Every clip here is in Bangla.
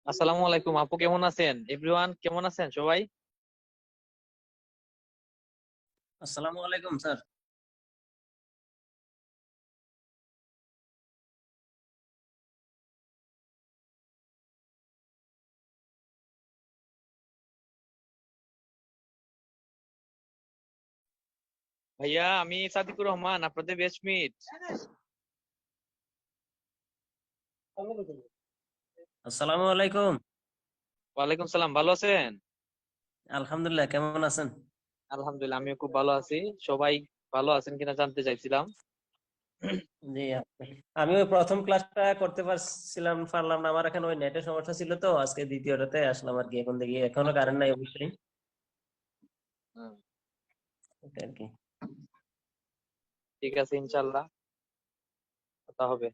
আসসালামু আলাইকুম আপু, কেমন আছেন? এভরিওয়ান কেমন আছেন সবাই? আসসালামু আলাইকুম স্যার। ভাইয়া, আমি সাদিকুর রহমান, আপনাদের বেস্টমিট। আসসালামু আলাইকুম। ওয়ালাইকুম সালাম, ভালো আছেন? আলহামদুলিল্লাহ, কেমন আছেন? আলহামদুলিল্লাহ, আমিও খুব ভালো আছি। সবাই ভালো আছেন কিনা জানতে চাইছিলাম। জি, আমি ওই প্রথম ক্লাসটা করতে পারলাম না, আমার এখন ওই নেটের সমস্যা ছিল, তো আজকে দ্বিতীয়টাতে আসলাম আর কি। এখন দেখি এখনো আচ্ছা কারেন্ট আচ্ছা। নাই অবশ্যই। হুম, এটা আর কি। ঠিক আছে, ইনশাল্লাহ কথা হবে।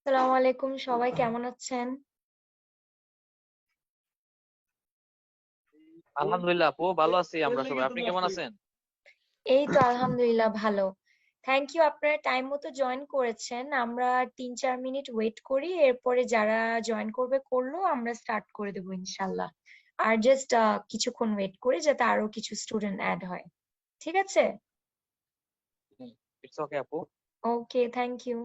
আসসালামু আলাইকুম, সবাই কেমন আছেন? আলহামদুলিল্লাহ আপু, ভালো আছি আমরা সবাই। আপনি কেমন আছেন? এই তো আলহামদুলিল্লাহ ভালো। থ্যাংক ইউ, আপনারা টাইম মতো জয়েন করেছেন। আমরা 3-4 মিনিট ওয়েট করি, এরপরে যারা জয়েন করবে করলো, আমরা স্টার্ট করে দেবো ইনশাল্লাহ। আর জাস্ট কিছুক্ষণ ওয়েট করি যাতে আরো কিছু স্টুডেন্ট অ্যাড হয়। ঠিক আছে? ইটস ওকে আপু। ওকে, থ্যাংক ইউ।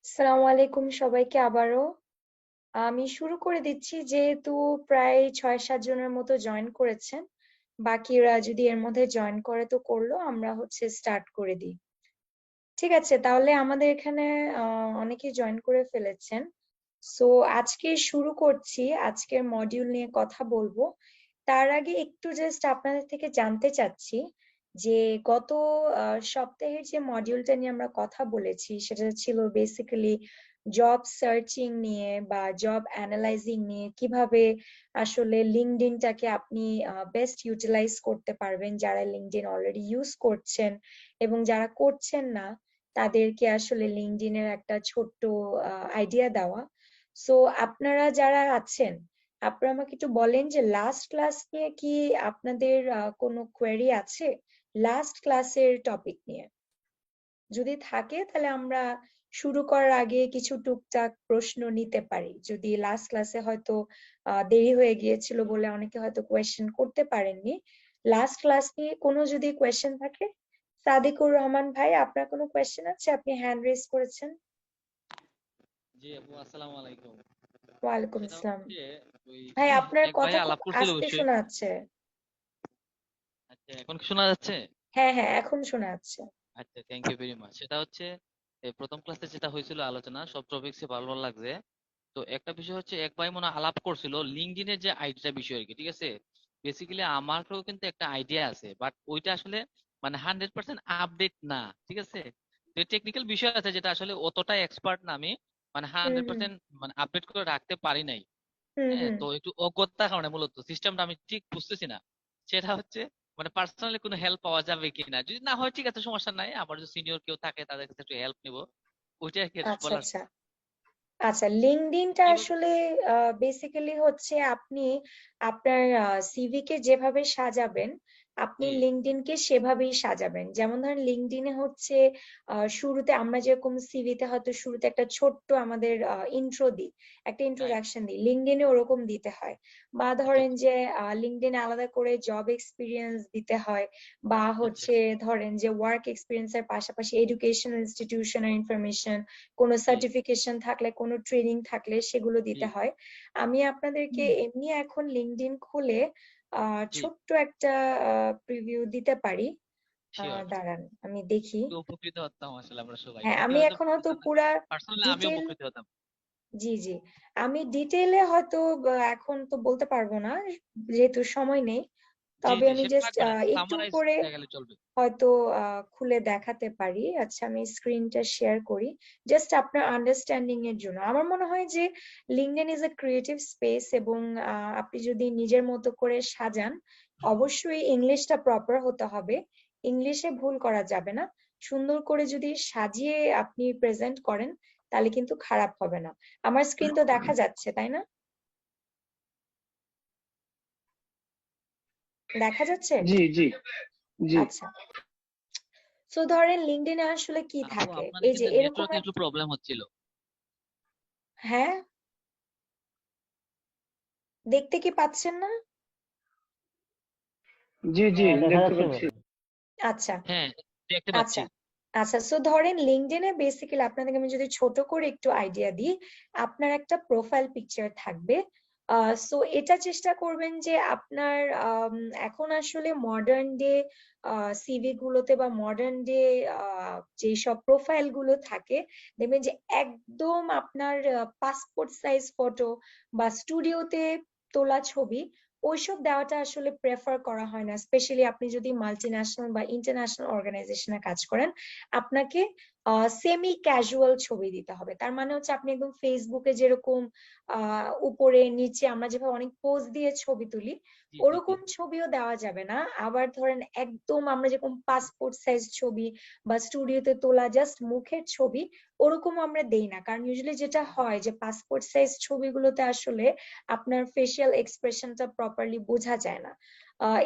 আসসালামু আলাইকুম সবাইকে আবারও। আমি শুরু করে দিচ্ছি, যেহেতু প্রায় 6-7 জনের মতো জয়েন করেছেন। বাকিরা যদি এর মধ্যে জয়েন করে তো করলো, আমরা স্টার্ট করে দিই। ঠিক আছে, তাহলে আমাদের এখানে অনেকেই জয়েন করে ফেলেছেন। সো আজকে শুরু করছি, আজকের মডিউল নিয়ে কথা বলবো। তার আগে একটু জাস্ট আপনাদের থেকে জানতে চাচ্ছি যে গত সপ্তাহের যে মডিউলটা নিয়ে আমরা কথা বলেছি সেটা ছিল বেসিক্যালি জব সার্চিং নিয়ে বা জব অ্যানালাইজিং নিয়ে, কিভাবে আসলে লিঙ্কডইনটাকে আপনি বেস্ট ইউটিলাইজ করতে পারবেন, যারা লিঙ্কডইন অলরেডি ইউজ করছেন এবং যারা করছেন না তাদেরকে আসলে লিঙ্কডইনের একটা ছোট্ট আইডিয়া দেওয়া। সো আপনারা যারা আছেন, আপনারা আমাকে একটু বলেন যে লাস্ট ক্লাস নিয়ে কি আপনাদের কোনো কোয়েরি আছে লাস্ট ক্লাসের টপিক নিয়ে? যদি থাকে তাহলে আমরা শুরু করার আগে কিছু টুকটাক প্রশ্ন নিতে পারি। যদি লাস্ট ক্লাসে হয়তো দেরি হয়ে গিয়েছিল বলে অনেকে হয়তো কোয়েশ্চেন করতে পারেননি, লাস্ট ক্লাস নিয়ে কোনো যদি কোয়েশ্চেন থাকে। সাদিকুর রহমান ভাই, আপনার কোনো কোয়েশ্চেন আছে? আপনি হ্যান্ড রেজ করেছেন। জি আপু, আসসালামু আলাইকুম। ওয়ালাইকুম সেটা আসসালাম। হচ্ছে ওই ভাই আপনার এক ভাই কথা খুব আলাপ করছিল আস্তে অবশ্যই। শোনা যাচ্ছে। আচ্ছা, এখন কি শোনা যাচ্ছে? হ্যাঁ হ্যাঁ, এখন শোনা যাচ্ছে। আচ্ছা, থ্যাংক ইউ ভেরি মাচ। সেটা হচ্ছে এই প্রথম ক্লাসে যেটা হয়েছিল আলোচনা, সব টপিকসে ভালো ভালো লাগছে। তো একটা বিষয় হচ্ছে, এক ভাই মনে হয় আলাপ করছিল লিঙ্কডইনের যে আইডিটা বিষয় আর কি, ঠিক আছে। বেসিক্যালি আমারও কিন্তু একটা আইডিয়া আছে, বাট ওইটা আসলে মানে 100% আপডেট না, ঠিক আছে। তো টেকনিক্যাল বিষয় আছে যেটা আসলে অতটা এক্সপার্ট না আমি, মানে হুম হান্ড্রেড হুম পার্সেন্ট মানে আপডেট করে রাখতে পারি নাই। হুম হ্যাঁ, হুম। তো একটু অজ্ঞতার কারণে মূলত সিস্টেমটা আমি ঠিক বুঝতেছি না। সেটা হচ্ছে মানে পার্সোনালি কোনো হেল্প পাওয়া যাবে কিনা, যদি না হয় ঠিক আছে, সমস্যা নাই, আমার যদি সিনিয়র কেউ থাকে তাদের কাছে একটু হেল্প নিবো, ওইটাই আর কি আচ্ছা বলার আচ্ছা ছিল। আচ্ছা, লিঙ্কডইনটা কিভাবে? আসলে বেসিক্যালি আপনি আপনার সিভি কে যেভাবে সাজাবেন, আপনি জি। লিঙ্কডইনকে সেভাবেই সাজাবেন। যেমন ধরেন লিঙ্কডইনে শুরুতে আমরা যেরকম সিভিতে হয়তো শুরুতে একটা ছোট্ট আমাদের ইন্ট্রো দিই, একটা রাইট। ইন্ট্রোডাকশন দিই, লিঙ্কডইনে ওরকম দিতে হয়। বা আচ্ছা ধরেন আচ্ছা যে লিঙ্কডইনে আলাদা করে জব এক্সপিরিয়েন্স দিতে হয়, বা আচ্ছা ধরেন যে ওয়ার্ক এক্সপিরিয়েন্সের পাশাপাশি এডুকেশনাল ইনস্টিটিউশনের ইনফরমেশন, কোনো জি সার্টিফিকেশন থাকলে, কোনো ট্রেনিং থাকলে সেগুলো জি দিতে হয়। আমি আপনাদেরকে এমনি এখন লিঙ্কডইন খুলে জি। ছোট্ট একটা প্রিভিউ দিতে পারি। শিওর। দাঁড়ান আমি দেখি। একটু উপকৃত হতাম আসলে আমরা সবাই, হ্যাঁ, যদিও আমি হয়তো এখন হয়তো বুঝতেছেন না, পুরা পার্সোনালি আমি ডিটেল, উপকৃত হতাম। জি জি, আমি ডিটেইলে হয়তো এখন তো বলতে পারবো না যেহেতু সময় নেই। জি তবে জি, আমি সেটা জাস্ট লাগবে না, একটু সামারাইজ করে দেখালে চলবে। হয়তো খুলে দেখাতে পারি। আচ্ছা, আমি স্ক্রিনটা শেয়ার করি জাস্ট আপনার আন্ডারস্ট্যান্ডিং এর জন্য। আমার মনে হয় যে LinkedIn is a creative space, এবং আপনি যদি নিজের মতো করে সাজান, অবশ্যই ইংলিশটা প্রপার হতে হবে, ইংলিশে ভুল করা যাবে না। সুন্দর করে যদি সাজিয়ে আপনি প্রেজেন্ট করেন তাহলে কিন্তু খারাপ হবে না। আমার স্ক্রিন তো দেখা যাচ্ছে, তাই না? দেখা যাচ্ছে? জি জি জি। আচ্ছা, তো ধরেন লিঙ্কডইনে আসলে কি আপু, থাকে, আপনাদের এই যে কিন্তু এরকম নেটওয়ার্কে একটু প্রবলেম হচ্ছিল। হ্যাঁ, দেখতে কি পাচ্ছেন না? জি জি, দেখা দেখতে যাচ্ছে পাচ্ছি। ম্যাম। আচ্ছা হ্যাঁ, দেখতে পাচ্ছি। আচ্ছা আচ্ছা, সো ধরেন লিঙ্কডইনে বেসিক্যালি আপনাদেরকে আমি যদি ছোট করে একটু আইডিয়া দিই, আপনার একটা প্রোফাইল পিকচার থাকবে। সো এটা চেষ্টা করবেন যে আপনার এখন আসলে মডার্ন ডে সিভি গুলোতে বা মডার্ন ডে যেসব প্রোফাইল গুলো থাকে, দেখবেন যে একদম আপনার পাসপোর্ট সাইজ ফটো বা স্টুডিওতে তোলা ছবি, ওইসব দেওয়াটা আসলে প্রেফার করা হয় না। স্পেশালি আপনি যদি মাল্টি ন্যাশনাল বা ইন্টারন্যাশনাল অর্গানাইজেশনে কাজ করেন, আপনাকে সেমি ক্যাজুয়াল ছবি দিতে হবে। তার মানে আপনি একদম ফেসবুকে যেরকম উপরে নিচে আমরা যেভাবে অনেক পোজ দিয়ে ছবি তুলি, জি জি জি। ওরকম ছবিও দেওয়া যাবে না। আবার ধরেন একদম আমরা যেরকম পাসপোর্ট সাইজ ছবি বা স্টুডিওতে তোলা জাস্ট মুখের ছবি, ওরকম আমরা দেই না। কারণ ইউজুয়ালি যেটা হয় যে পাসপোর্ট সাইজ ছবিগুলোতে আসলে আপনার ফেসিয়াল এক্সপ্রেশনটা প্রপারলি বোঝা যায় না।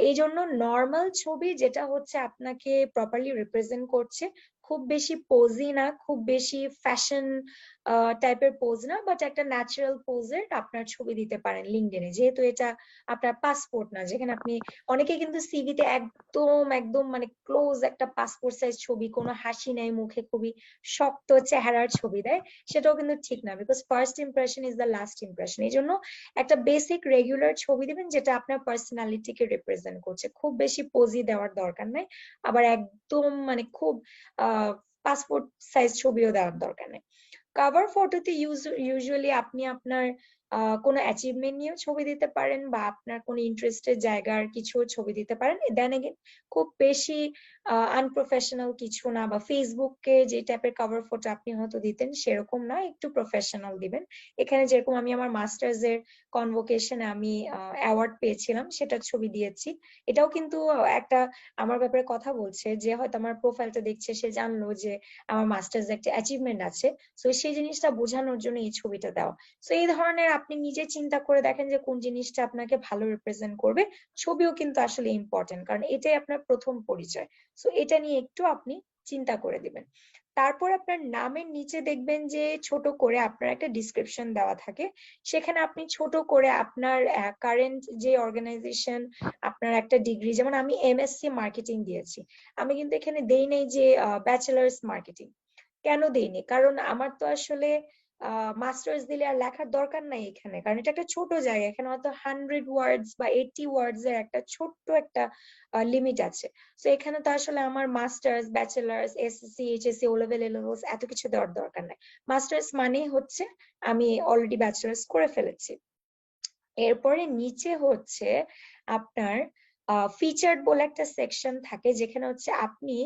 এই জন্য নর্মাল ছবি যেটা আপনাকে প্রপারলি রিপ্রেজেন্ট করছে, খুব বেশি পোজি না, খুব বেশি ফ্যাশন টাইপের পোজ না, বাট একটা ন্যাচারাল পোজের আপনার ছবি দিতে পারেন লিঙ্কডইনে, যেহেতু এটা আপনার পাসপোর্ট না, যেখানে আপনি অনেকে কিন্তু সিভিতে একদম একদম মানে ক্লোজ একটা পাসপোর্ট সাইজ ছবি, কোনো হাসি নাই মুখে, খুবই শক্ত চেহারার ছবি দেয়, সেটাও কিন্তু ঠিক না, because first impression is the last impression. এই জন্য একটা বেসিক রেগুলার ছবি দিবেন যেটা আপনার পার্সোনালিটিকে রিপ্রেজেন্ট করছে, খুব বেশি পোজি দেওয়ার দরকার নাই, আবার একদম মানে খুব পাসপোর্ট সাইজ ছবিও দেওয়ার দরকার নেই। কভার ফটোতে ইউজুয়ালি আপনি আপনার কোনো অ্যাচিভমেন্ট নিয়েও ছবি দিতে পারেন, বা আপনার কোনো ইন্টারেস্টের জায়গার কিছু ছবি দিতে পারেন। দেন এগেন খুব বেশি আনপ্রফেশনাল কিছু না, বা ফেসবুকে যে টাইপের কভার ফটো আপনি হয়তো দিতেন সেরকম না, একটু প্রফেশনাল দিবেন। এখানে যেরকম আমি আমার মাস্টার্স এর কনভোকেশনে আমি অ্যাওয়ার্ড পেয়েছিলাম, সেটার ছবি দিয়েছি। এটাও কিন্তু একটা আমার ব্যাপারে কথা বলছে, যে হয়তো আমার প্রোফাইলটা দেখছে, সে জানলো যে আমার মাস্টার্স একটা অ্যাচিভমেন্ট আছে, তো সেই জিনিসটা বোঝানোর জন্য এই ছবিটা দেওয়া। তো এই ধরনের আপনি নিজে চিন্তা করে দেখেন যে কোন জিনিসটা আপনাকে ভালো রিপ্রেজেন্ট করবে। ছবিও কিন্তু আসলে ইম্পর্টেন্ট, কারণ এটাই আপনার প্রথম পরিচয়। তো এটা নিয়ে একটু আপনি চিন্তা করে দিবেন। তারপর আপনার নামের নিচে দেখবেন যে ছোট করে আপনার একটা ডিসক্রিপশন দেওয়া থাকে, সেখানে আপনি ছোট করে আপনার কারেন্ট যে অর্গানাইজেশন, আপনার একটা ডিগ্রি, যেমন আমি এমএসসি মার্কেটিং দিয়েছি, আমি কিন্তু এখানে দেই নাই যে ব্যাচেলার্স মার্কেটিং। কেন দেইনি? কারণ আমার তো আসলে মাস্টার্স দিলে আর লেখার দরকার নাই এখানে, কারণ এটা একটা ছোট জায়গা, এখানে হয়তো 100 ওয়ার্ডস বা 80 ওয়ার্ডস এর একটা ছোট্ট একটা লিমিট আছে। তো এখানে তো আসলে আমার masters, bachelors, SSC, HSC, O level, A levels এত কিছু দেওয়ার দরকার নাই। মাস্টার্স মানেই হচ্ছে আমি অলরেডি ব্যাচেলার্স করে ফেলেছি। এরপরে নিচে হচ্ছে আপনার ফিচার্ড বলে একটা সেকশন থাকে, যেখানে হচ্ছে আপনি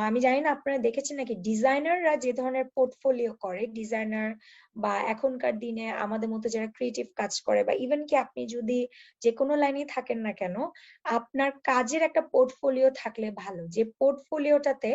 আমি জানি না আপনারা দেখেছেন নাকি, ডিজাইনাররা যে ধরনের পোর্টফোলিও করে, ডিজাইনার বা এখনকার দিনে আমাদের মতো যারা ক্রিয়েটিভ কাজ করে, বা ইভেন কি আপনি যদি যে কোনো লাইনে থাকেন না কেন, আপনার কাজের একটা পোর্টফোলিও থাকলে ভালো, যে পোর্টফোলিওটাতে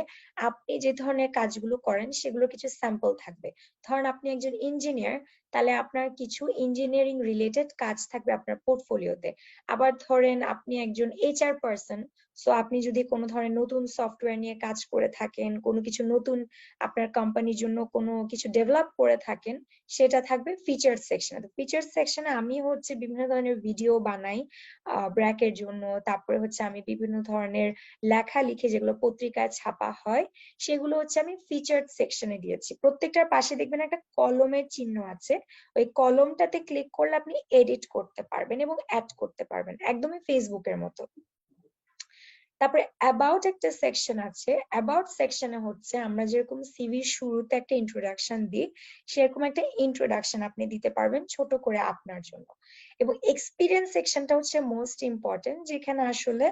আপনি যে ধরনের কাজগুলো করেন সেগুলো কিছু স্যাম্পল থাকবে। ধরেন আপনি একজন ইঞ্জিনিয়ার, তাহলে আপনার কিছু ইঞ্জিনিয়ারিং রিলেটেড কাজ থাকবে আপনার পোর্টফোলিওতে। আবার ধরেন আপনি একজন এইচআর পারসন, সো আপনি যদি কোনো ধরনের নতুন সফটওয়্যার নিয়ে কাজ করে থাকেন, কোনো কিছু নতুন আপনার কোম্পানির জন্য কোনো কিছু ডেভেলপ করে থাকেন, সেটা থাকবে ফিচার সেকশনে। তো ফিচার সেকশনে আমি হচ্ছে বিভিন্ন ধরনের ভিডিও বানাই ব্র্যাকের জন্য, তারপরে হচ্ছে আমি বিভিন্ন ধরনের লেখা লিখে যেগুলো পত্রিকায় ছাপা হয়, সেগুলো হচ্ছে আমি ফিচার্ড সেকশনে দিয়েছি। প্রত্যেকটার পাশে দেখবেন একটা কলমের চিহ্ন আছে, ওই কলমটাতে ক্লিক করলে আপনি এডিট করতে পারবেন এবং অ্যাড করতে পারবেন, একদমই ফেসবুকের মতো। তারপরে অ্যাবাউট একটা সেকশন আছে। অ্যাবাউট সেকশনে হচ্ছে আমরা যেরকম সিভির শুরুতে একটা ইন্ট্রোডাকশন দিই, সেরকম একটা ইন্ট্রোডাকশন আপনি দিতে পারবেন ছোট করে আপনার জন্য। এবং এক্সপিরিয়েন্স সেকশনটা হচ্ছে মোস্ট ইম্পর্টেন্ট, যেখানে আসলে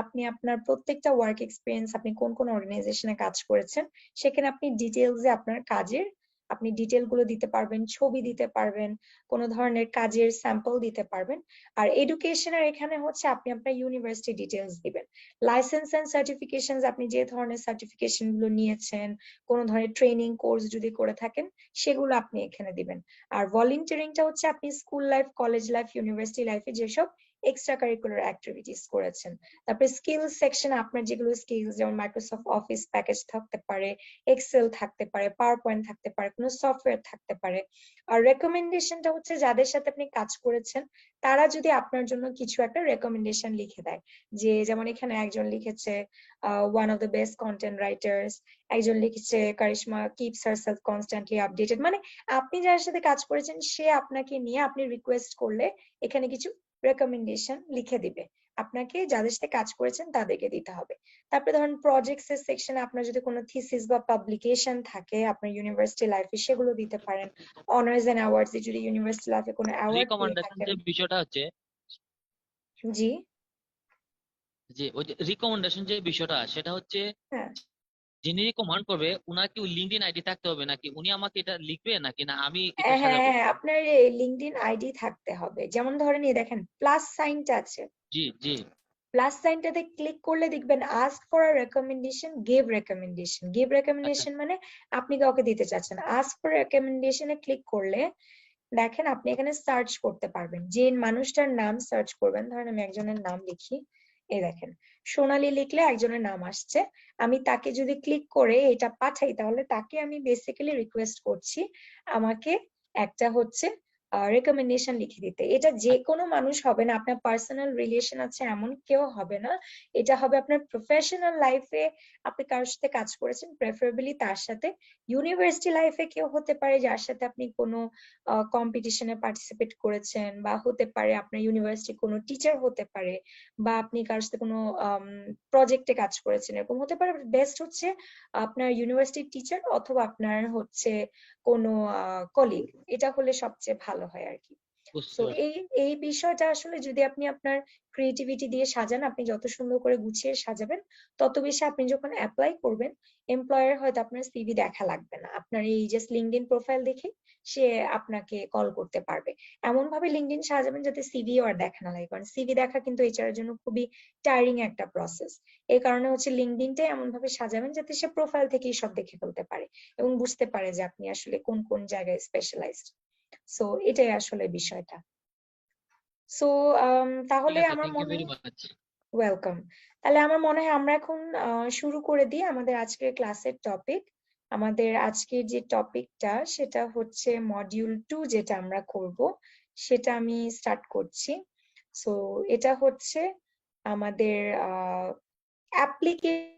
আপনি আপনার প্রত্যেকটা ওয়ার্ক এক্সপিরিয়েন্স, আপনি কোন কোন অর্গানাইজেশনে কাজ করেছেন, সেখানে আপনি ডিটেলসে আপনার কাজের আপনি ডিটেল গুলো দিতে পারবেন, ছবি দিতে পারবেন, কোন ধরনের কাজের স্যাম্পল দিতে পারবেন। আর এডুকেশনের এখানে হচ্ছে আপনি আপনার ইউনিভার্সিটি ডিটেলস দিবেন, লাইসেন্স এন্ড সার্টিফিকেশন, আপনি যে ধরনের সার্টিফিকেশন গুলো নিয়েছেন, কোন ধরনের ট্রেনিং কোর্স যদি করে থাকেন, সেগুলো আপনি এখানে দিবেন। আর ভলেন্টিয়ারিংটা হচ্ছে আপনি school life, college life, university লাইফে যেসব এক্সট্রা কারিকুলার অ্যাক্টিভিটিস করেছেন। তারপরে স্কিলস সেকশন আপনার যেগুলো স্কিলস, যেমন মাইক্রোসফট অফিস প্যাকেজ থাকতে পারে, এক্সেল থাকতে পারে, পাওয়ার পয়েন্ট থাকতে পারে, কোনো সফটওয়্যার থাকতে পারে। আর রেকমেন্ডেশনটা হচ্ছে যাদের সাথে আপনি কাজ করেছেন, তারা যদি আপনার জন্য কিছু একটা রেকমেন্ডেশন লিখে দেয়, যে যেমন এখানে একজন লিখেছে one of the best content writers, একজন লিখেছে Karishma keeps herself constantly updated, মানে আপনি যার সাথে কাজ করেছেন সে আপনাকে নিয়ে আপনি রিকোয়েস্ট করলে এখানে কিছু রেকমেন্ডেশন লিখে দিবে, আপনাকে যাদের সাথে কাজ করেছেন তাদেরকে দিতে হবে। তারপরে ধরেন প্রজেক্টস এর সেকশনে আপনার যদি কোনো থিসিস বা পাবলিকেশন থাকে আপনার ইউনিভার্সিটি লাইফে, সেগুলো দিতে পারেন। অনার্স এন্ড অ্যাওয়ার্ডস, যদি ইউনিভার্সিটি লাইফে কোনো অ্যাওয়ার্ড পেয়ে রিকমেন্ডেশন থাকেন। যে বিষয়টা হচ্ছে, জি। যে ওই যে রিকমেন্ডেশন যে বিষয়টা, সেটা হচ্ছে হ্যাঁ যিনি রিকমেন্ড করবে উনার কি লিঙ্কডইন আইডি থাকতে হবে, নাকি উনি আমাকে এটা লিখবে, নাকি না আমি এটা হ্যাঁ হ্যাঁ সাজাবো? হ্যাঁ, আপনার লিঙ্কডইন আইডি থাকতে হবে। যেমন ধরেন এই দেখেন প্লাস সাইনটা আছে, জি জি। প্লাস সাইনটাতে ক্লিক করলে দেখবেন ask for a recommendation, give recommendation. Give আচ্ছা রেকমেন্ডেশন মানে আপনি কাউকে দিতে চাচ্ছেন। আস্ক ফর রেকমেন্ডেশনে ক্লিক করলে দেখেন আপনি এখানে সার্চ করতে পারবেন, যে মানুষটার নাম সার্চ করবেন, ধরেন আমি একজনের নাম লিখি, এই দেখেন সোনালী লিখলে একজনের নাম আসছে। আমি তাকে যদি ক্লিক করে এটা পাঠাই তাহলে তাকে আমি বেসিক্যালি রিকোয়েস্ট করছি আমাকে একটা হচ্ছে রেকমেন্ডেশন লিখে দিতে। এটা যে কোনো মানুষ হবে না, আপনার পার্সোনাল রিলেশন আছে এমন কেউ হবে না, এটা হবে আপনার প্রফেশনাল লাইফে আপনি কারোর সাথে কাজ করেছেন, প্রেফারেবলি তার সাথে। ইউনিভার্সিটি লাইফে কেউ হতে পারে যার সাথে আপনি কোনো কম্পিটিশনে পার্টিসিপেট করেছেন, বা হতে পারে আপনার ইউনিভার্সিটি কোনো টিচার হতে পারে, বা আপনি কারোর সাথে কোনো প্রজেক্টে কাজ করেছেন, এরকম হতে পারে। বেস্ট হচ্ছে আপনার ইউনিভার্সিটির টিচার অথবা আপনার হচ্ছে কোনো কলিগ, এটা হলে সবচেয়ে ভালো হয় আর কি। বুঝতে তো পারছি। এই বিষয়টা আসলে যদি আপনি আপনার ক্রিয়েটিভিটি দিয়ে সাজান, আপনি যত সুন্দর করে গুছিয়ে সাজাবেন তত বেশি আপনি যখন অ্যাপ্লাই করবেন এমপ্লয়ার হয়তো আপনার সিভি দেখা লাগবে না, আপনার এই জাস্ট লিঙ্কডইন প্রোফাইল দেখে সে আপনাকে কল করতে পারবে। এমন ভাবে লিঙ্কডইন সাজাবেন যাতে সিভি আর দেখা না লাগে, কারণ সিভি দেখা কিন্তু এইচআর এর জন্য খুবই টায়ারিং একটা প্রসেস। এই কারণে হচ্ছে লিঙ্কডইনটা এমন ভাবে সাজাবেন যাতে সে প্রোফাইল থেকেই সব দেখে ফেলতে পারে এবং বুঝতে পারে যে আপনি আসলে কোন কোন জায়গায় স্পেশালাইজড। সো এটাই আসলে বিষয়টা। সো ঠিক তাহলে আছে, আমার থ্যাংক ইউ মনে ভেরি হয় মাচ। ওয়েলকাম। তাহলে আমার মনে হয় আমরা এখন শুরু করে দিই আমাদের আজকের ক্লাসের টপিক। আমাদের আজকের যে টপিকটা সেটা হচ্ছে মডিউল 2 যেটা আমরা করব, সেটা আমি স্টার্ট করছি। সো এটা হচ্ছে আমাদের অ্যাপ্লিকেশন।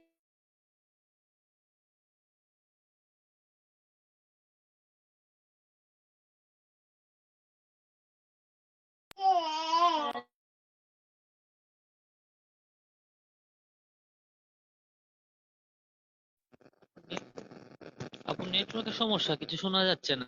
আপু নেটওয়ার্কের সমস্যা, কিছু শোনা যাচ্ছে না।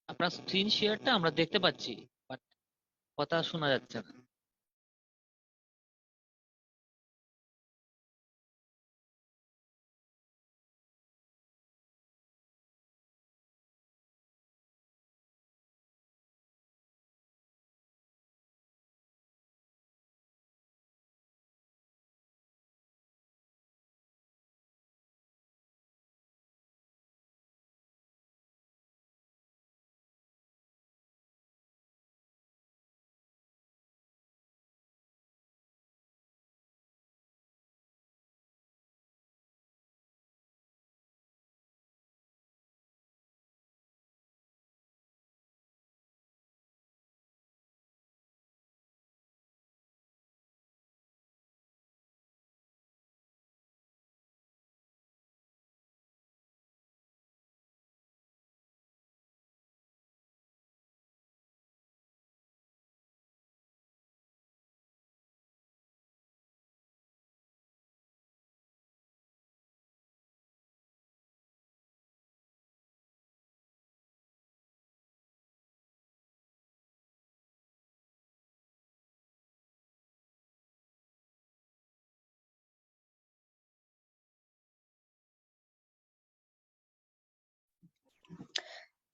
আপনার স্ক্রিন শেয়ারটা আমরা দেখতে পাচ্ছি, বাট কথা শোনা যাচ্ছে না।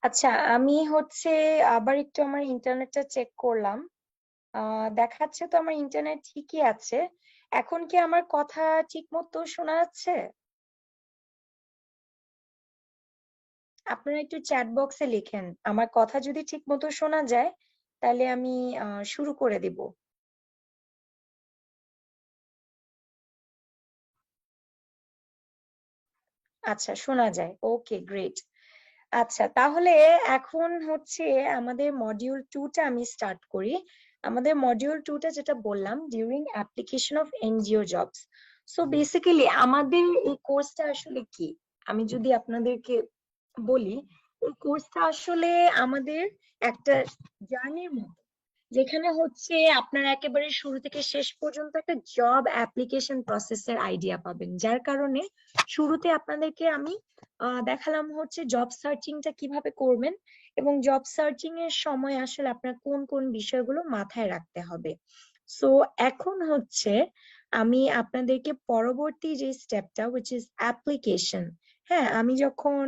আচ্ছা, আমি হচ্ছে আবার একটু আমার ইন্টারনেটটা চেক করলাম। দেখাচ্ছে তো আমার ইন্টারনেট ঠিকই আছে। এখন কি আমার কথা ঠিক মতো শোনা যাচ্ছে? আপনারা একটু চ্যাট বক্সে লিখেন আমার কথা যদি ঠিক মতো শোনা যায়, তাহলে আমি শুরু করে দিব। আচ্ছা, শোনা যায়, ওকে গ্রেট। আচ্ছা, তাহলে এখন হচ্ছে আমাদের মডিউল 2 টা আমি স্টার্ট করি। আমাদের মডিউল 2 টা যেটা বললাম, during application of NGO jobs. So basically আমাদের এই কোর্সটা আসলে কি, আমি যদি আপনাদেরকে বলি, এই কোর্সটা আসলে আমাদের একটা জার্নির মতো, যেখানে হচ্ছে আপনারা একেবারে শুরু থেকে শেষ পর্যন্ত একটা জব অ্যাপ্লিকেশন প্রসেসের আইডিয়া পাবেন। যার কারণে শুরুতে আপনাদেরকে আমি দেখালাম হচ্ছে জব সার্চিংটা কিভাবে করবেন এবং জব সার্চিং এর সময় আসলে আপনার কোন কোন বিষয়গুলো মাথায় রাখতে হবে। সো এখন হচ্ছে আমি আপনাদেরকে পরবর্তী যে স্টেপটা উইচ ইজ অ্যাপ্লিকেশন, হ্যাঁ, আমি যখন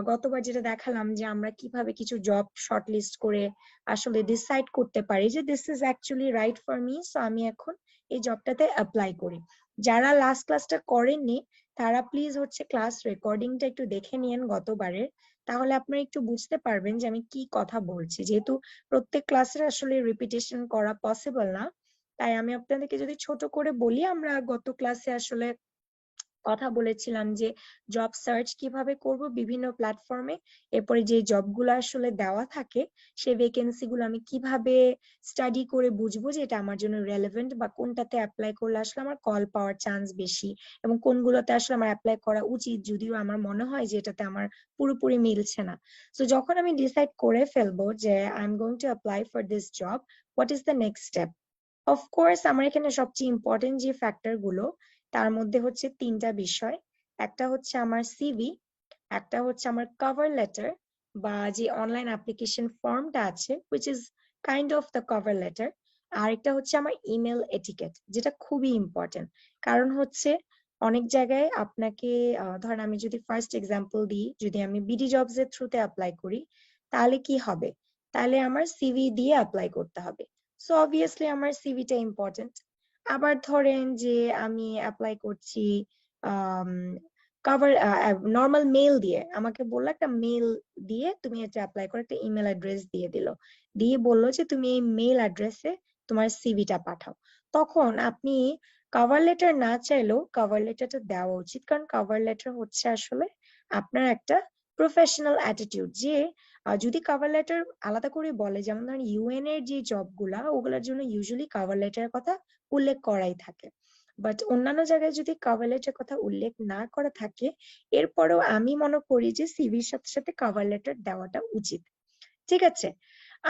গতবার যেটা দেখালাম যে আমরা কিভাবে কিছু জব শর্টলিস্ট করে আসলে ডিসাইড করতে পারি যে this is actually right for me, so আমি এখন এই জবটাতে অ্যাপ্লাই করি। যারা লাস্ট ক্লাসটা করেননি তারা প্লিজ হচ্ছে ক্লাস রেকর্ডিংটা একটু দেখে নিয়েন গতবারের, তাহলে আপনারা একটু বুঝতে পারবেন যে আমি কি কথা বলছি। যেহেতু প্রত্যেক ক্লাসের আসলে রিপিটেশন করা পসিবল না, তাই আমি আপনাদেরকে যদি ছোট করে বলি, আমরা গত ক্লাসে আসলে কথা বলেছিলাম যে জব সার্চ কিভাবে করব বিভিন্ন প্ল্যাটফর্মে, এরপরে যে জবগুলো আসলে দেওয়া থাকে সেই ভ্যাকেন্সি গুলো আমি কিভাবে স্টাডি করে বুঝবো যে এটা আমার জন্য রেলেভেন্ট বা কোনটাতে অ্যাপ্লাই করলে আসলে আমার কল পাওয়ার চান্স বেশি এবং কোনগুলোতে আসলে আমার অ্যাপ্লাই করা উচিত যদিও আমার মনে হয় যে এটাতে আমার পুরোপুরি মিলছে না। সো যখন আমি ডিসাইড করে ফেলবো যে I am going to apply for this job, what is the next step? Of course আমার এখানে সবচেয়ে ইম্পর্টেন্ট যে ফ্যাক্টর গুলো তার মধ্যে হচ্ছে তিনটা বিষয়। একটা হচ্ছে আমার সিভি, একটা হচ্ছে আমার কভার লেটার বা যে অনলাইন অ্যাপ্লিকেশন ফর্মটা আছে which is kind of the cover letter, আর একটা হচ্ছে আমার ইমেল এটিকেট, যেটা খুবই ইম্পর্টেন্ট। কারণ হচ্ছে অনেক জায়গায় আপনাকে ধরেন আমি যদি ফার্স্ট এক্সাম্পল দিই, যদি আমি বিডি জবস এর থ্রুতে অ্যাপ্লাই করি তাহলে কি হবে? তাহলে আমার সিভি দিয়ে অ্যাপ্লাই করতে হবে, সো অবভিয়াসলি আমার সিভিটা ইম্পর্টেন্ট। আবার ধরেন যে আমি অ্যাপ্লাই করছি কভার নর্মাল মেল দিয়ে, আমাকে বললো একটা মেল দিয়ে তুমি এটা অ্যাপ্লাই করো, একটা ইমেল অ্যাড্রেস দিয়ে দিল, দিয়ে বললো যে তুমি এই মেল অ্যাড্রেসে তোমার সিভিটা পাঠাও। তখন আপনি কভার লেটার না চাইলেও কভার লেটারটা দেওয়া উচিত, কারণ কভার লেটার হচ্ছে আসলে আপনার একটা প্রফেশনাল অ্যাটিটিউড। যে যদি কভার লেটার আলাদা করে বলে, যেমন ধরেন ইউএন এর যে জবগুলা ওগুলোর জন্য ইউজুয়ালি কভার লেটারের কথা উল্লেখ করাই থাকে, বাট অন্যান্য জায়গায় যদি কভার লেটার কথা উল্লেখ না করা থাকে এরপরেও আমি মনে করি যে সিভির সাথে সাথে কভার লেটার দেওয়াটা উচিত। ঠিক আছে?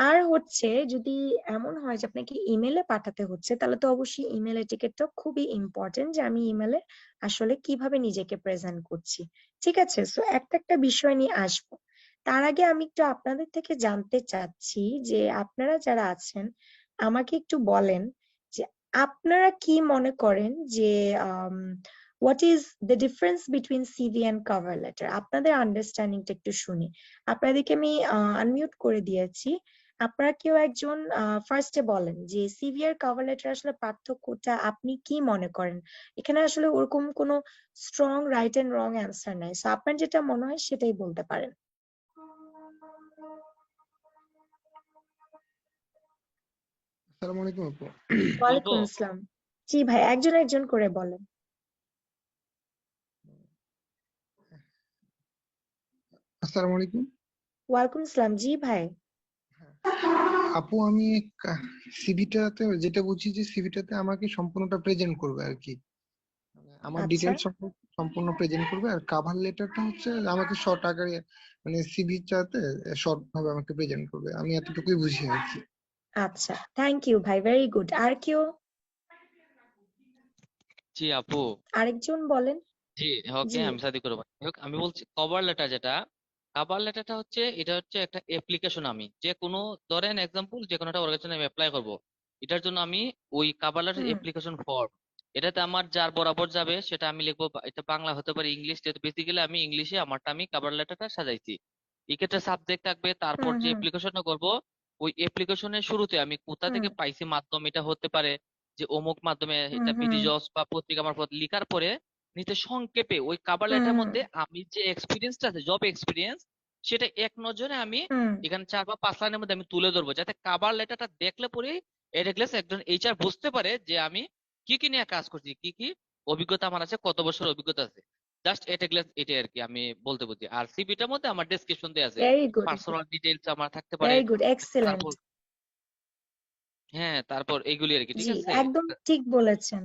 আর হচ্ছে যদি এমন হয় যে আপনাকে ইমেলে পাঠাতে হচ্ছে তাহলে তো অবশ্যই ইমেল এটিকেটটা খুবই ইম্পর্টেন্ট, যে আমি ইমেলে আসলে কিভাবে নিজেকে প্রেজেন্ট করছি। ঠিক আছে? সো একটা একটা বিষয় নিয়ে আসবো। তার আগে আমি একটু আপনাদের থেকে জানতে চাচ্ছি যে আপনারা যারা আছেন আমাকে একটু বলেন যে আপনারা কি মনে করেন যে what is the difference between CV and cover letter? আপনাদের আন্ডারস্ট্যান্ডিংটা একটু শুনি। আপনাদেরকে আমি আনমিউট করে দিয়েছি। আপনারা কেউ একজন ফার্স্টে বলেন যে সিভি আর কভার লেটার আসলে পার্থক্যটা আপনি কি মনে করেন? এখানে আসলে ওরকম কোনো strong right and wrong answer নাই, সো আপনার যেটা মনে হয় সেটাই বলতে পারেন। আসসালামু আলাইকুম আপু। বলবো? ওয়ালাইকুম আসসালাম। জি ভাই, একজন একজন করে বলেন। আসসালামু আলাইকুম। ওয়ালাইকুম আসসালাম। জি ভাই। আপু আমি সিভিটাতে যেটা বুঝছি যে সিভিটাতে আমাকে সম্পূর্ণটা প্রেজেন্ট করবে আর কি, মানে আমার আচ্ছা ডিটেলস সম্পূর্ণ প্রেজেন্ট করবে, আর কাভার লেটারটা হচ্ছে আমাকে শর্ট আকারে মানে সিভি চাতে শর্ট ভাবে আমাকে প্রেজেন্ট করবে, আমি এতটুকুই বুঝি আর কি। আচ্ছা, থ্যাংক ইউ ভাই, ভেরি গুড। আর কেউ জি আপু। আরেকজন বলেন। জি ওকে, জি। আমি সাদি করবো। আমি বলছি কভার লেটার যেটা, কভার লেটারটা হচ্ছে এটা হচ্ছে একটা অ্যাপ্লিকেশন। আমি যে কোনো ধরেন এক্সাম্পল যে কোনো একটা অর্গানাইজেশনে আমি অ্যাপ্লাই করব, এটার জন্য আমি ওই কভার লেটার হুম অ্যাপ্লিকেশন ফর্ম, এটাতে আমার যার বরাবর যাবে সেটা আমি লিখবো, এটা বাংলা হতে পারে ইংলিশ, যেহেতু বেসিক্যালি আমি ইংলিশে আমারটা আমি কভার লেটারটা সাজাইছি। এক্ষেত্রে সাবজেক্ট থাকবে, তারপর হুম যে হুম অ্যাপ্লিকেশনটা করব ওই অ্যাপ্লিকেশনের শুরুতে আমি কোথা হুম থেকে পাইছি মাধ্যম, এটা হতে পারে যে অমুক মাধ্যমে, হুম এটা হুম বিডি জবস বা পত্রিকা মারফত লিখার পরে নিচে সংক্ষেপে ওই কভার হুম লেটার হুম মধ্যে আমি যে এক্সপিরিয়েন্সটা আছে, জব এক্সপিরিয়েন্স, সেটা এক নজরে আমি হুম। এখানে 4 বা 5 লাইনের মধ্যে আমি তুলে ধরবো, যাতে কভার লেটারটা দেখলে পরে এট গ্লাস একজন এইচআর বুঝতে পারে যে আমি কি কি নিয়ে কাজ করছি, কি কি অভিজ্ঞতা আমার আছে, কত বছর অভিজ্ঞতা আছে। জাস্ট এট গ্লাস এটাই আর কি আমি বলতে বুঝি। আর সিভিটার মধ্যে আমার ডেসক্রিপশন দেওয়া আছে, ভেরি গুড, পার্সোনাল ডিটেইলস আমার থাকতে পারে। Very good, excellent. তারপর হ্যাঁ, তারপর এইগুলি আর কি, ঠিক জি, আছে। একদম ঠিক বলেছেন।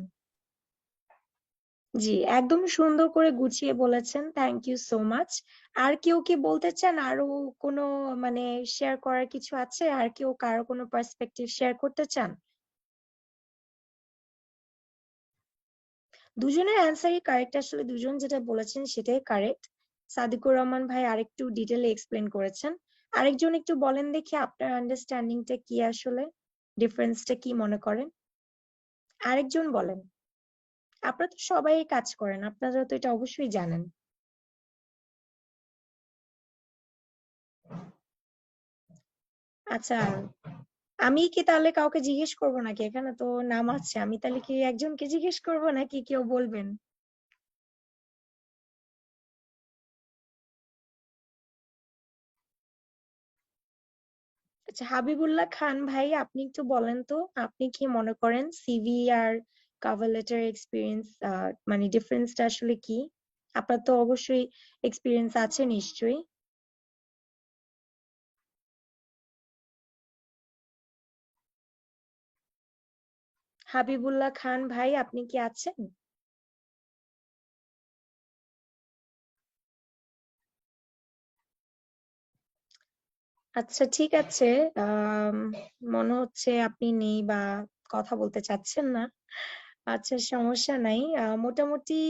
জি, একদম সুন্দর করে গুছিয়ে বলেছেন, থ্যাংক ইউ সো মাচ। আর কেউ কি বলতে চান? আরো কোনো মানে শেয়ার করার কিছু আছে? আর কেউ কারো কোনো পার্সপেক্টিভ শেয়ার করতে চান? দুজনের অ্যান্সারই কারেক্ট, আসলে দুজন যেটা বলেছেন সেটাই কারেক্ট। সাদিকুর রহমান ভাই আরেকটু ডিটেলে এক্সপ্লেন করেছেন। আরেকজন একটু বলেন দেখি আপনার আন্ডারস্ট্যান্ডিংটা কি, আসলে ডিফারেন্সটা কি মনে করেন? আরেকজন বলেন। আপনারা তো সবাই কাজ করেন, আপনারা তো এটা অবশ্যই জানেন। আচ্ছা, আমি কি তাহলে কাউকে জিজ্ঞেস করবো নাকি? এখানে তো নাম আছে, আমি তাহলে কি একজনকে জিজ্ঞেস করবো নাকি কেউ বলবেন? আচ্ছা, হাবিবুল্লাহ খান ভাই, আপনি একটু বলেন তো, আপনি কি মনে করেন সিভি আর কভার লেটার এক্সপিরিয়েন্স, মানে ডিফারেন্সটা আসলে কি? আপনার তো অবশ্যই এক্সপিরিয়েন্স আছে নিশ্চয়ই। হাবিবুল্লাহ খান ভাই, আপনি কি আছেন? আচ্ছা, ঠিক আছে। আম, মনে হচ্ছে আপনি নেই বা কথা বলতে চাচ্ছেন না। আচ্ছা, সমস্যা নাই। মোটামুটি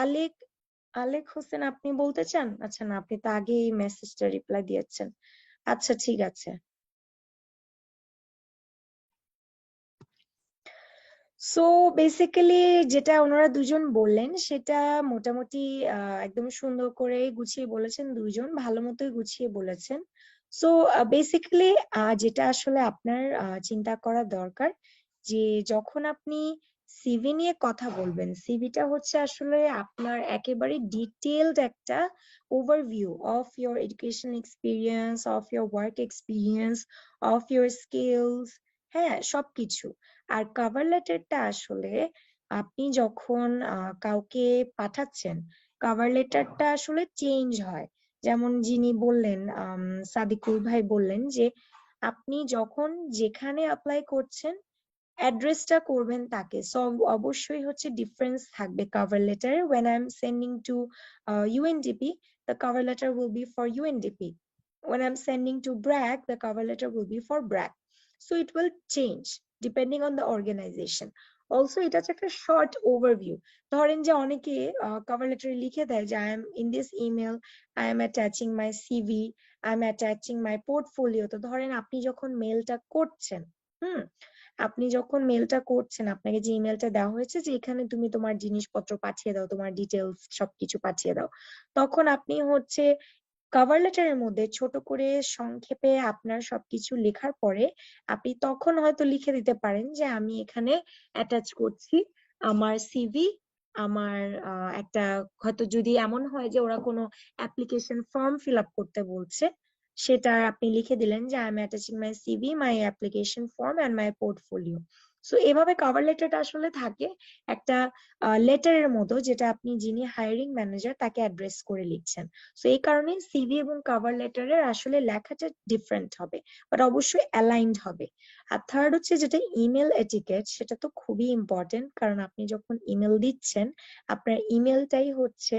আলেক আলেক হোসেন, আপনি বলতে চান? আচ্ছা, না, আপনি তো আগেই মেসেজটা রিপ্লাই দিয়েছেন। আচ্ছা, ঠিক আছে। সো বেসিক্যালি যেটা ওনারা দুজন বললেন সেটা মোটামুটি একদম সুন্দর করে গুছিয়ে বলেছেন, দুজন ভালো মতোই গুছিয়ে বলেছেন। সো বেসিক্যালি যেটা আসলে আপনার চিন্তা করা দরকার, যে যখন আপনি সিভি নিয়ে কথা বলবেন, সিভিটা হচ্ছে আসলে আপনার একেবারে ডিটেইলড একটা overview of your education experience, of your work experience, of your skills, হ্যাঁ, সবকিছু। আর কভার লেটারটা আসলে আপনি যখন কাউকে পাঠাচ্ছেন, কভার লেটারটা আসলে চেঞ্জ হয়। যেমন যিনি বললেন, সাদিকুল ভাই বললেন যে আপনি যখন যেখানে অ্যাপ্লাই করছেন অ্যাড্রেসটা করবেন তাকে। সো অবশ্যই হচ্ছে ডিফারেন্স থাকবে cover লেটারে। when I'm sending to UNDP, the cover letter will be for UNDP. when I'm sending to BRAC, the cover letter will be for BRAC. So it will change depending on the organization. Also এটা হচ্ছে একটা শর্ট ওভারভিউ। ধরেন যে অনেকে কভার লেটারে লিখে দেয় যে I M in this email, I am attaching my CV, I am attaching my portfolio. তো ধরেন আপনি যখন মেলটা করছেন, হুম, আপনি যখন মেলটা করছেন, আপনাকে যে ইমেলটা দেওয়া হয়েছে যে এখানে তুমি তোমার জিনিসপত্র পাঠিয়ে দাও, তোমার ডিটেলস সবকিছু পাঠিয়ে দাও, তখন আপনি হচ্ছে কভার লেটারের মধ্যে ছোট করে সংক্ষেপে আপনার সবকিছু লেখার পরে আপনি তখন হয়তো লিখে দিতে পারেন যে আমি এখানে অ্যাটাচ করছি আমার সিভি, আমার একটা, হয়তো যদি এমন হয় যে ওরা কোনো অ্যাপ্লিকেশন ফর্ম ফিল আপ করতে বলছে, সেটা আপনি লিখে দিলেন যে I am attaching my CV, my application form and my portfolio. So এভাবে কভার লেটারটা আসলে থাকে একটা লেটারের মতো, যেটা আপনি যিনি হায়ারিং ম্যানেজার তাকে অ্যাড্রেস করে লিখছেন। সো এই কারণে সিভি এবং কভার লেটারের আসলে লেখাটা ডিফারেন্ট হবে, বাট অবশ্যই অ্যালাইন্ড হবে। আর থার্ড হচ্ছে যেটা ইমেল এটিকেট, সেটা তো খুবই ইম্পর্টেন্ট, কারণ আপনি যখন ইমেল দিচ্ছেন আপনার ইমেলটাই হচ্ছে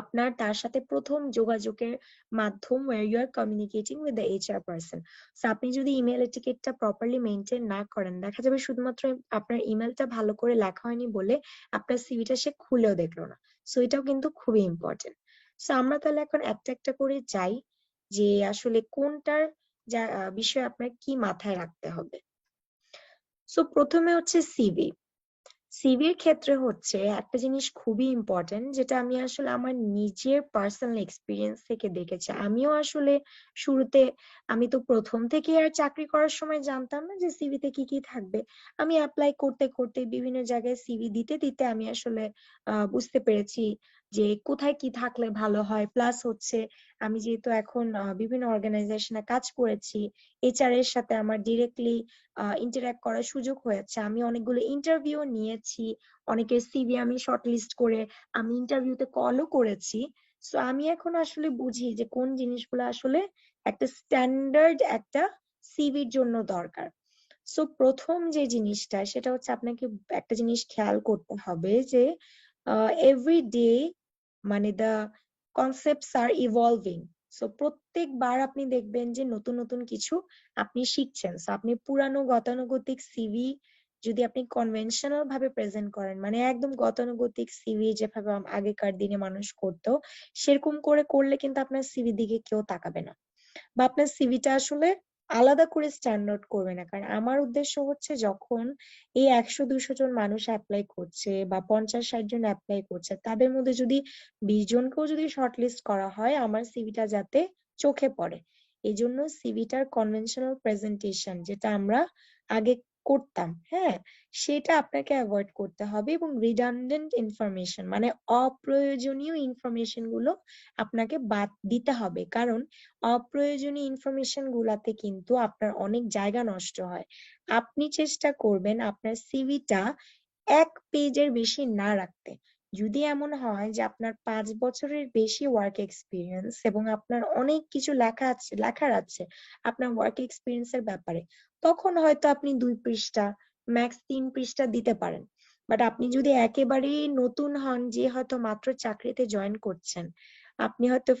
আপনার তার সাথে প্রথম যোগাযোগের মাধ্যম, where you are communicating with the HR person. So আপনি যদি ইমেল এটিকেটটা প্রপারলি মেনটেন না করেন, দেখা যাবে শুধুমাত্র আপনার ইমেলটা ভালো করে লেখা হয়নি বলে আপনার সিভিটা সে খুলেও দেখলো না। সো এটাও কিন্তু খুবই ইম্পর্টেন্ট। সো আমরা তাহলে এখন একটা একটা করে যাই যে আসলে কোনটার যা বিষয়ে আপনার কি মাথায় রাখতে হবে। সো প্রথমে হচ্ছে সিভি। সিভির ক্ষেত্রে হচ্ছে একটা জিনিস খুবই ইম্পর্টেন্ট, যেটা আমি আসলে আমার নিজের পার্সোনাল এক্সপিরিয়েন্স থেকে দেখেছি। আমিও আসলে শুরুতে, আমি তো প্রথম থেকে আর চাকরি করার সময় জানতাম না যে সিভিতে কি কি থাকবে। আমি অ্যাপ্লাই করতে করতে বিভিন্ন জায়গায় সিভি দিতে দিতে আমি আসলে বুঝতে পেরেছি যে কোথায় কি থাকলে ভালো হয়। প্লাস হচ্ছে আমি যেহেতু এখন বিভিন্ন অর্গানাইজেশনে কাজ করেছি, এইচআর এর সাথে আমার ডিরেক্টলি ইন্টারঅ্যাক্ট করার সুযোগ হয়েছে, আমি অনেকগুলো ইন্টারভিউ নিয়েছি, অনেকের সিভি আমি শর্টলিস্ট করে আমি ইন্টারভিউতে কলও করেছি। সো আমি এখন আসলে বুঝি যে কোন জিনিসগুলো আসলে একটা স্ট্যান্ডার্ড একটা সিভির জন্য দরকার। সো প্রথম যে জিনিসটা সেটা হচ্ছে আপনাকে একটা জিনিস খেয়াল করতে হবে যে এভরি ডে, মানে the concepts are evolving. So প্রত্যেকবার আপনি দেখবেন যে নতুন নতুন কিছু আপনি শিখছেন। সো আপনি পুরানো গতানুগতিক সিভি যদি আপনি কনভেনশনাল ভাবে প্রেজেন্ট করেন, মানে একদম গতানুগতিক সিভি যেভাবে আগেকার দিনে মানুষ করতো, সেরকম করে করলে কিন্তু আপনার সিভি দিকে কেউ তাকাবে না, বা আপনার সিভিটা আসলে আলাদা করে স্ট্যান্ড আউট করবে না। কারণ আমার উদ্দেশ্য হচ্ছে যখন এই 100-200 জন মানুষ অ্যাপ্লাই করছে বা 50-60 জন অ্যাপ্লাই করছে, তাদের মধ্যে যদি 20 জনকেও যদি শর্টলিস্ট করা হয়, আমার সিভিটা যাতে চোখে পড়ে। এই জন্য সিভিটার কনভেনশনাল প্রেজেন্টেশন যেটা আমরা আগে করতাম, হ্যাঁ, সেটা আপনাকে অ্যাভয়েড করতে হবে এবং রিডান্ডেন্ট ইনফরমেশন মানে অপ্রয়োজনীয় ইনফরমেশন গুলো আপনাকে বাদ দিতে হবে। কারণ অপ্রয়োজনীয় ইনফরমেশন গুলাতে কিন্তু আপনার অনেক জায়গা নষ্ট হয়। আপনি চেষ্টা করবেন আপনার সিভিটা 1 পেজের বেশি না রাখতে। যদি এমন হয় যে আপনার 5 বছরের বেশি ওয়ার্ক এক্সপিরিয়েন্স এবং আপনার অনেক কিছু লেখার আছে আপনার ওয়ার্ক এক্সপিরিয়েন্স এর ব্যাপারে, তখন হয়তো আপনি 2 পৃষ্ঠা ম্যাক্স 3 পৃষ্ঠা দিতে পারেন। বাট আপনি যদি একেবারেই নতুন হন, যে হয়তো মাত্র চাকরিতে জয়েন করছেন, আপনি হয়তো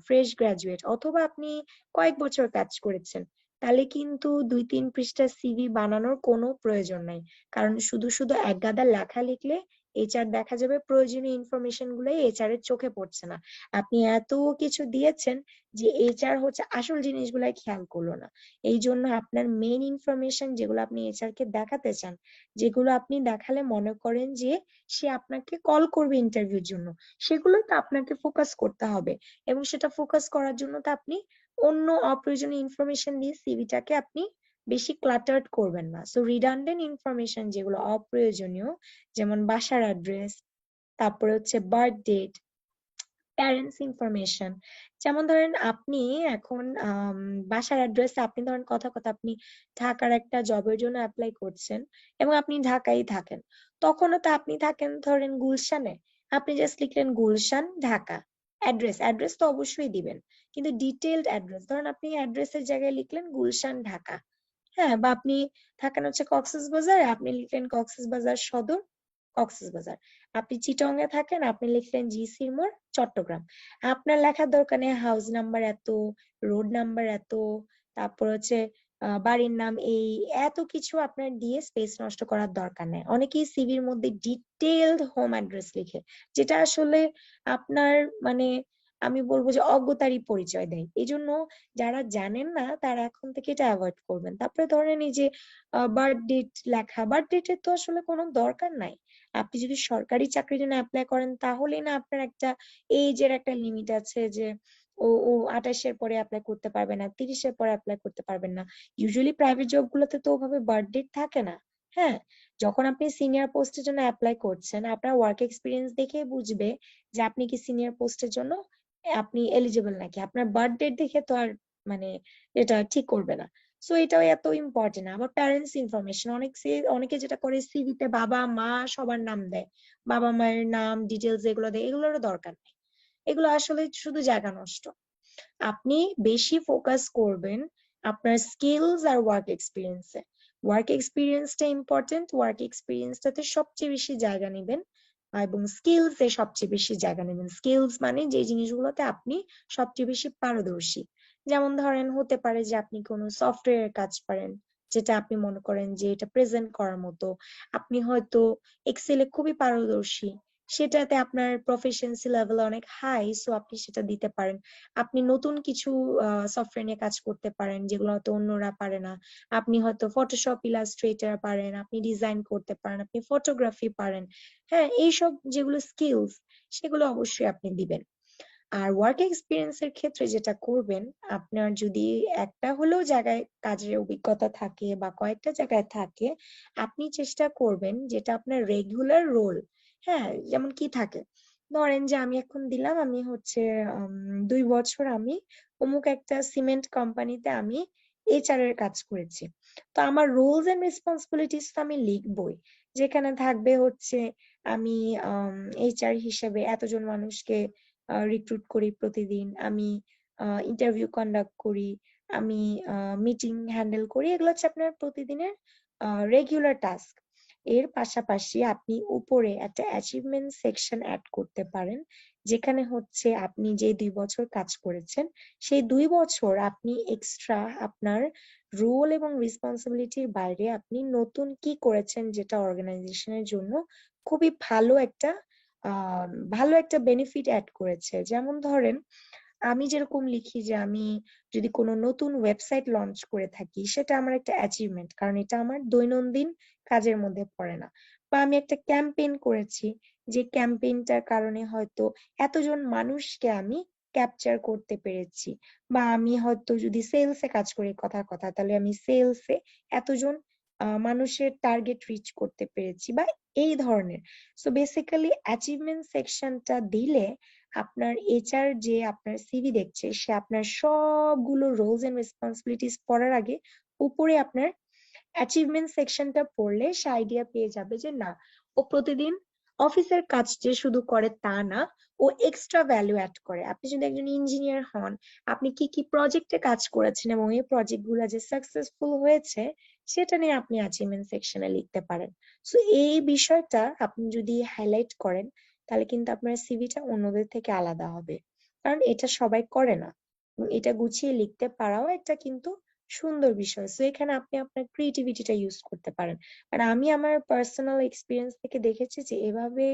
ফ্রেশ গ্রাজুয়েট, অথবা আপনি কয়েক বছর কাজ করেছেন, তাহলে কিন্তু 2-3 পৃষ্ঠা সিভি বানানোর কোনো প্রয়োজন নাই। কারণ শুধু শুধু এক গাদা লেখা লিখলে এইচআর দেখা যাবে প্রয়োজনীয় ইনফরমেশন গুলোই এইচআর এর চোখে পড়ছে না। আপনি এত কিছু দিয়েছেন যে এইচআর হচ্ছে আসল জিনিসগুলাই খেয়াল করলো না। এই জন্য আপনার মেইন ইনফরমেশন যেগুলো আপনি এইচআর কে দেখাতে চান, যেগুলো আপনি দেখালে মনে করেন যে সে আপনাকে কল করবে ইন্টারভিউর জন্য, সেগুলো তো আপনাকে ফোকাস করতে হবে। এবং সেটা ফোকাস করার জন্য তো আপনি অন্য অপ্রয়োজনীয় ইনফরমেশন দিয়ে সিভিটাকে আপনি বেশি ক্লাটার্ড করবেন না। সো রিডান্ডেন্ট ইনফরমেশন যেগুলো অপ্রয়োজনীয়, যেমন বাসার অ্যাড্রেস, তারপরে হচ্ছে বার্থ ডেট, প্যারেন্টস ইনফরমেশন। যেমন ধরেন আপনি এখন বাসার অ্যাড্রেসে আপনি ধরেন কথা কথা আপনি ঢাকার একটা জবের জন্য অ্যাপ্লাই করছেন এবং আপনি ঢাকায় থাকেন, তখনও তো আপনি থাকেন ধরেন গুলশানে, আপনি জাস্ট লিখলেন গুলশান ঢাকা। অ্যাড্রেস তো অবশ্যই দিবেন, কিন্তু ডিটেইলড অ্যাড্রেস, ধরেন আপনি অ্যাড্রেসের জায়গায় লিখলেন গুলশান ঢাকা, হ্যাঁ, বা আপনি থাকেন হচ্ছে কক্সবাজার, আপনি লিখলেন কক্সবাজার সদর কক্সবাজার। আপনি চিটং এ থাকেন, আপনি লিখলেন জিসির মোড় চট্টগ্রাম। আপনার লেখার দরকার নেই হাউস নাম্বার এত, রোড নাম্বার এত, তারপর হচ্ছে বাড়ির নাম এই, এত কিছু আপনার দিয়ে স্পেস নষ্ট করার দরকার নেই। অনেকেই সিভির মধ্যে ডিটেইলড হোম অ্যাড্রেস লিখে, যেটা আসলে আপনার মানে আমি বলবো যে অজ্ঞতারই পরিচয় দেয়। এই জন্য যারা জানেন না তারা এখন থেকে এটা অ্যাভয়েড করবেন। তারপরে ধরেন এই যে বার্থ ডেট লেখা, বার্থ ডেটের তো আসলে কোনো দরকার নাই। আপনি যদি সরকারি চাকরির জন্য অ্যাপ্লাই করেন, তাহলেই না আপনার একটা এজের একটা লিমিট আছে যে ও ও 28-এর পরে অ্যাপ্লাই করতে পারবে না, 30-এর পরে অ্যাপ্লাই করতে পারবেন না। ইউজুয়ালি প্রাইভেট জব গুলোতে তো ওভাবে বার্থ ডেট থাকে না। হ্যাঁ, যখন আপনি সিনিয়র পোস্টের জন্য অ্যাপ্লাই করছেন, আপনার ওয়ার্ক এক্সপিরিয়েন্স দেখে বুঝবে যে আপনি কি সিনিয়র পোস্টের জন্য আপনি এলিজিবল নাকি। আপনার বার্থ ডেট দেখে তো আর মানে এটা ঠিক করবে না। সো এটাও এত ইম্পর্টেন্ট। আবার প্যারেন্টস ইনফরমেশন, অনেকে যেটা করে সিভিতে বাবা মা সবার নাম দেয়, বাবা মায়ের নাম ডিটেলস এগুলো দেয়, এগুলোরও দরকার নেই। এগুলো আসলে শুধু জায়গা নষ্ট। আপনি বেশি ফোকাস করবেন আপনার স্কিলস আর ওয়ার্ক এক্সপিরিয়েন্সে। ওয়ার্ক এক্সপিরিয়েন্সটা ইম্পর্টেন্ট, ওয়ার্ক এক্সপিরিয়েন্সটাতে সবচেয়ে বেশি জায়গা নেবেন এবং স্কিলস এ সবচেয়ে বেশি জায়গা নেবেন। স্কিলস মানে যে জিনিসগুলোতে আপনি সবচেয়ে বেশি পারদর্শী। যেমন ধরেন হতে পারে যে আপনি কোনো সফটওয়্যারের কাজ পারেন, যেটা আপনি মনে করেন যে এটা প্রেজেন্ট করার মতো। আপনি হয়তো এক্সেলে খুবই পারদর্শী, সেটাতে আপনার প্রফিসিয়েন্সি লেভেল অনেক হাই, সো আপনি সেটা দিতে পারেন। আপনি নতুন কিছু সফটওয়্যার নিয়ে কাজ করতে পারেন যেগুলো হয়তো অন্যরা পারে না। আপনি হয়তো ফটোশপ ইলাস্ট্রেটর পারেন, আপনি ডিজাইন করতে পারেন, আপনি ফটোগ্রাফি পারেন। হ্যাঁ, এইসব যেগুলো স্কিলস, সেগুলো অবশ্যই আপনি দিবেন। আর ওয়ার্ক এক্সপিরিয়েন্স এর ক্ষেত্রে যেটা করবেন, আপনার যদি একটা হলেও জায়গায় কাজের অভিজ্ঞতা থাকে বা কয়েকটা জায়গায় থাকে, আপনি চেষ্টা করবেন যেটা আপনার রেগুলার রোল। হ্যাঁ, যেমন কি থাকে, ধরেন যে আমি এখন দিলাম আমি হচ্ছে 2 বছর আমি অমুক একটা সিমেন্ট কোম্পানিতে আমি এইচআর এর কাজ করেছি। তো আমার রোলস এন্ড রেসপন্সিবিলিটিস তো আমি লিখবই, যেখানে থাকবে হচ্ছে আমি এইচআর হিসেবে এতজন মানুষকে রিক্রুট করি প্রতিদিন, আমি ইন্টারভিউ কন্ডাক্ট করি, আমি মিটিং হ্যান্ডেল করি। এগুলো হচ্ছে আপনার প্রতিদিনের রেগুলার টাস্ক। এর পাশাপাশি আপনি উপরে একটা অ্যাচিভমেন্ট সেকশন অ্যাড করতে পারেন, যেখানে হচ্ছে আপনি যে 2 বছর কাজ করেছেন, সেই 2 বছর আপনি এক্সট্রা আপনার রোল এবং রেসপন্সিবিলিটির বাইরে আপনি নতুন কি করেছেন, যেটা অর্গানাইজেশনের জন্য খুবই ভালো একটা বেনিফিট অ্যাড করেছে। যেমন ধরেন আমি যেরকম লিখি যে আমি যদি কোনো নতুন ওয়েবসাইট লঞ্চ করে থাকি সেটা আমার একটা অ্যাচিভমেন্ট, কারণ এটা আমার দৈনন্দিন কাজের মধ্যে পড়ে না। বা আমি একটা ক্যাম্পেইন করেছি, যে ক্যাম্পেইনটার কারণে হয়তো এতজন মানুষকে আমি ক্যাপচার করতে পেরেছি। বা আমি হয়তো যদি সেলসে কাজ করি, কথার কথা, তাহলে আমি সেলসে এতজন মানুষের টার্গেট রিচ করতে পেরেছি, বা এই ধরনের। সো বেসিক্যালি অ্যাচিভমেন্ট সেকশনটা দিলে আপনার এইচআর যে আপনার সিভি দেখছে, সে আপনার সবগুলো রোলস এন্ড রেসপন্সিবিলিটিস পড়ার আগে উপরে আপনার অ্যাচিভমেন্ট সেকশনটা পড়লে সে আইডিয়া পেয়ে যাবে যে না, ও প্রতিদিন অফিসের কাজ যে শুধু করে তা না, ও এক্সট্রা ভ্যালু অ্যাড করে। আপনি যদি একজন ইঞ্জিনিয়ার হন, আপনি কি কি প্রজেক্টে কাজ করেছেন এবং এই প্রজেক্ট গুলা যে সাকসেসফুল হয়েছে সেটা নিয়ে আপনি অ্যাচিভমেন্ট সেকশনে লিখতে পারেন। সো এই বিষয়টা আপনি যদি হাইলাইট করেন, তাহলে কিন্তু আপনার সিভিটা অন্যদের থেকে আলাদা হবে, কারণ এটা সবাই করে না। এবং এটা গুছিয়ে লিখতে পারাও একটা কিন্তু সুন্দর বিষয়। সো এখানে আপনি আপনার ক্রিয়েটিভিটিটা ইউজ করতে পারেন। আর আমি আমার পার্সোনাল এক্সপিরিয়েন্স থেকে দেখেছি যে এভাবে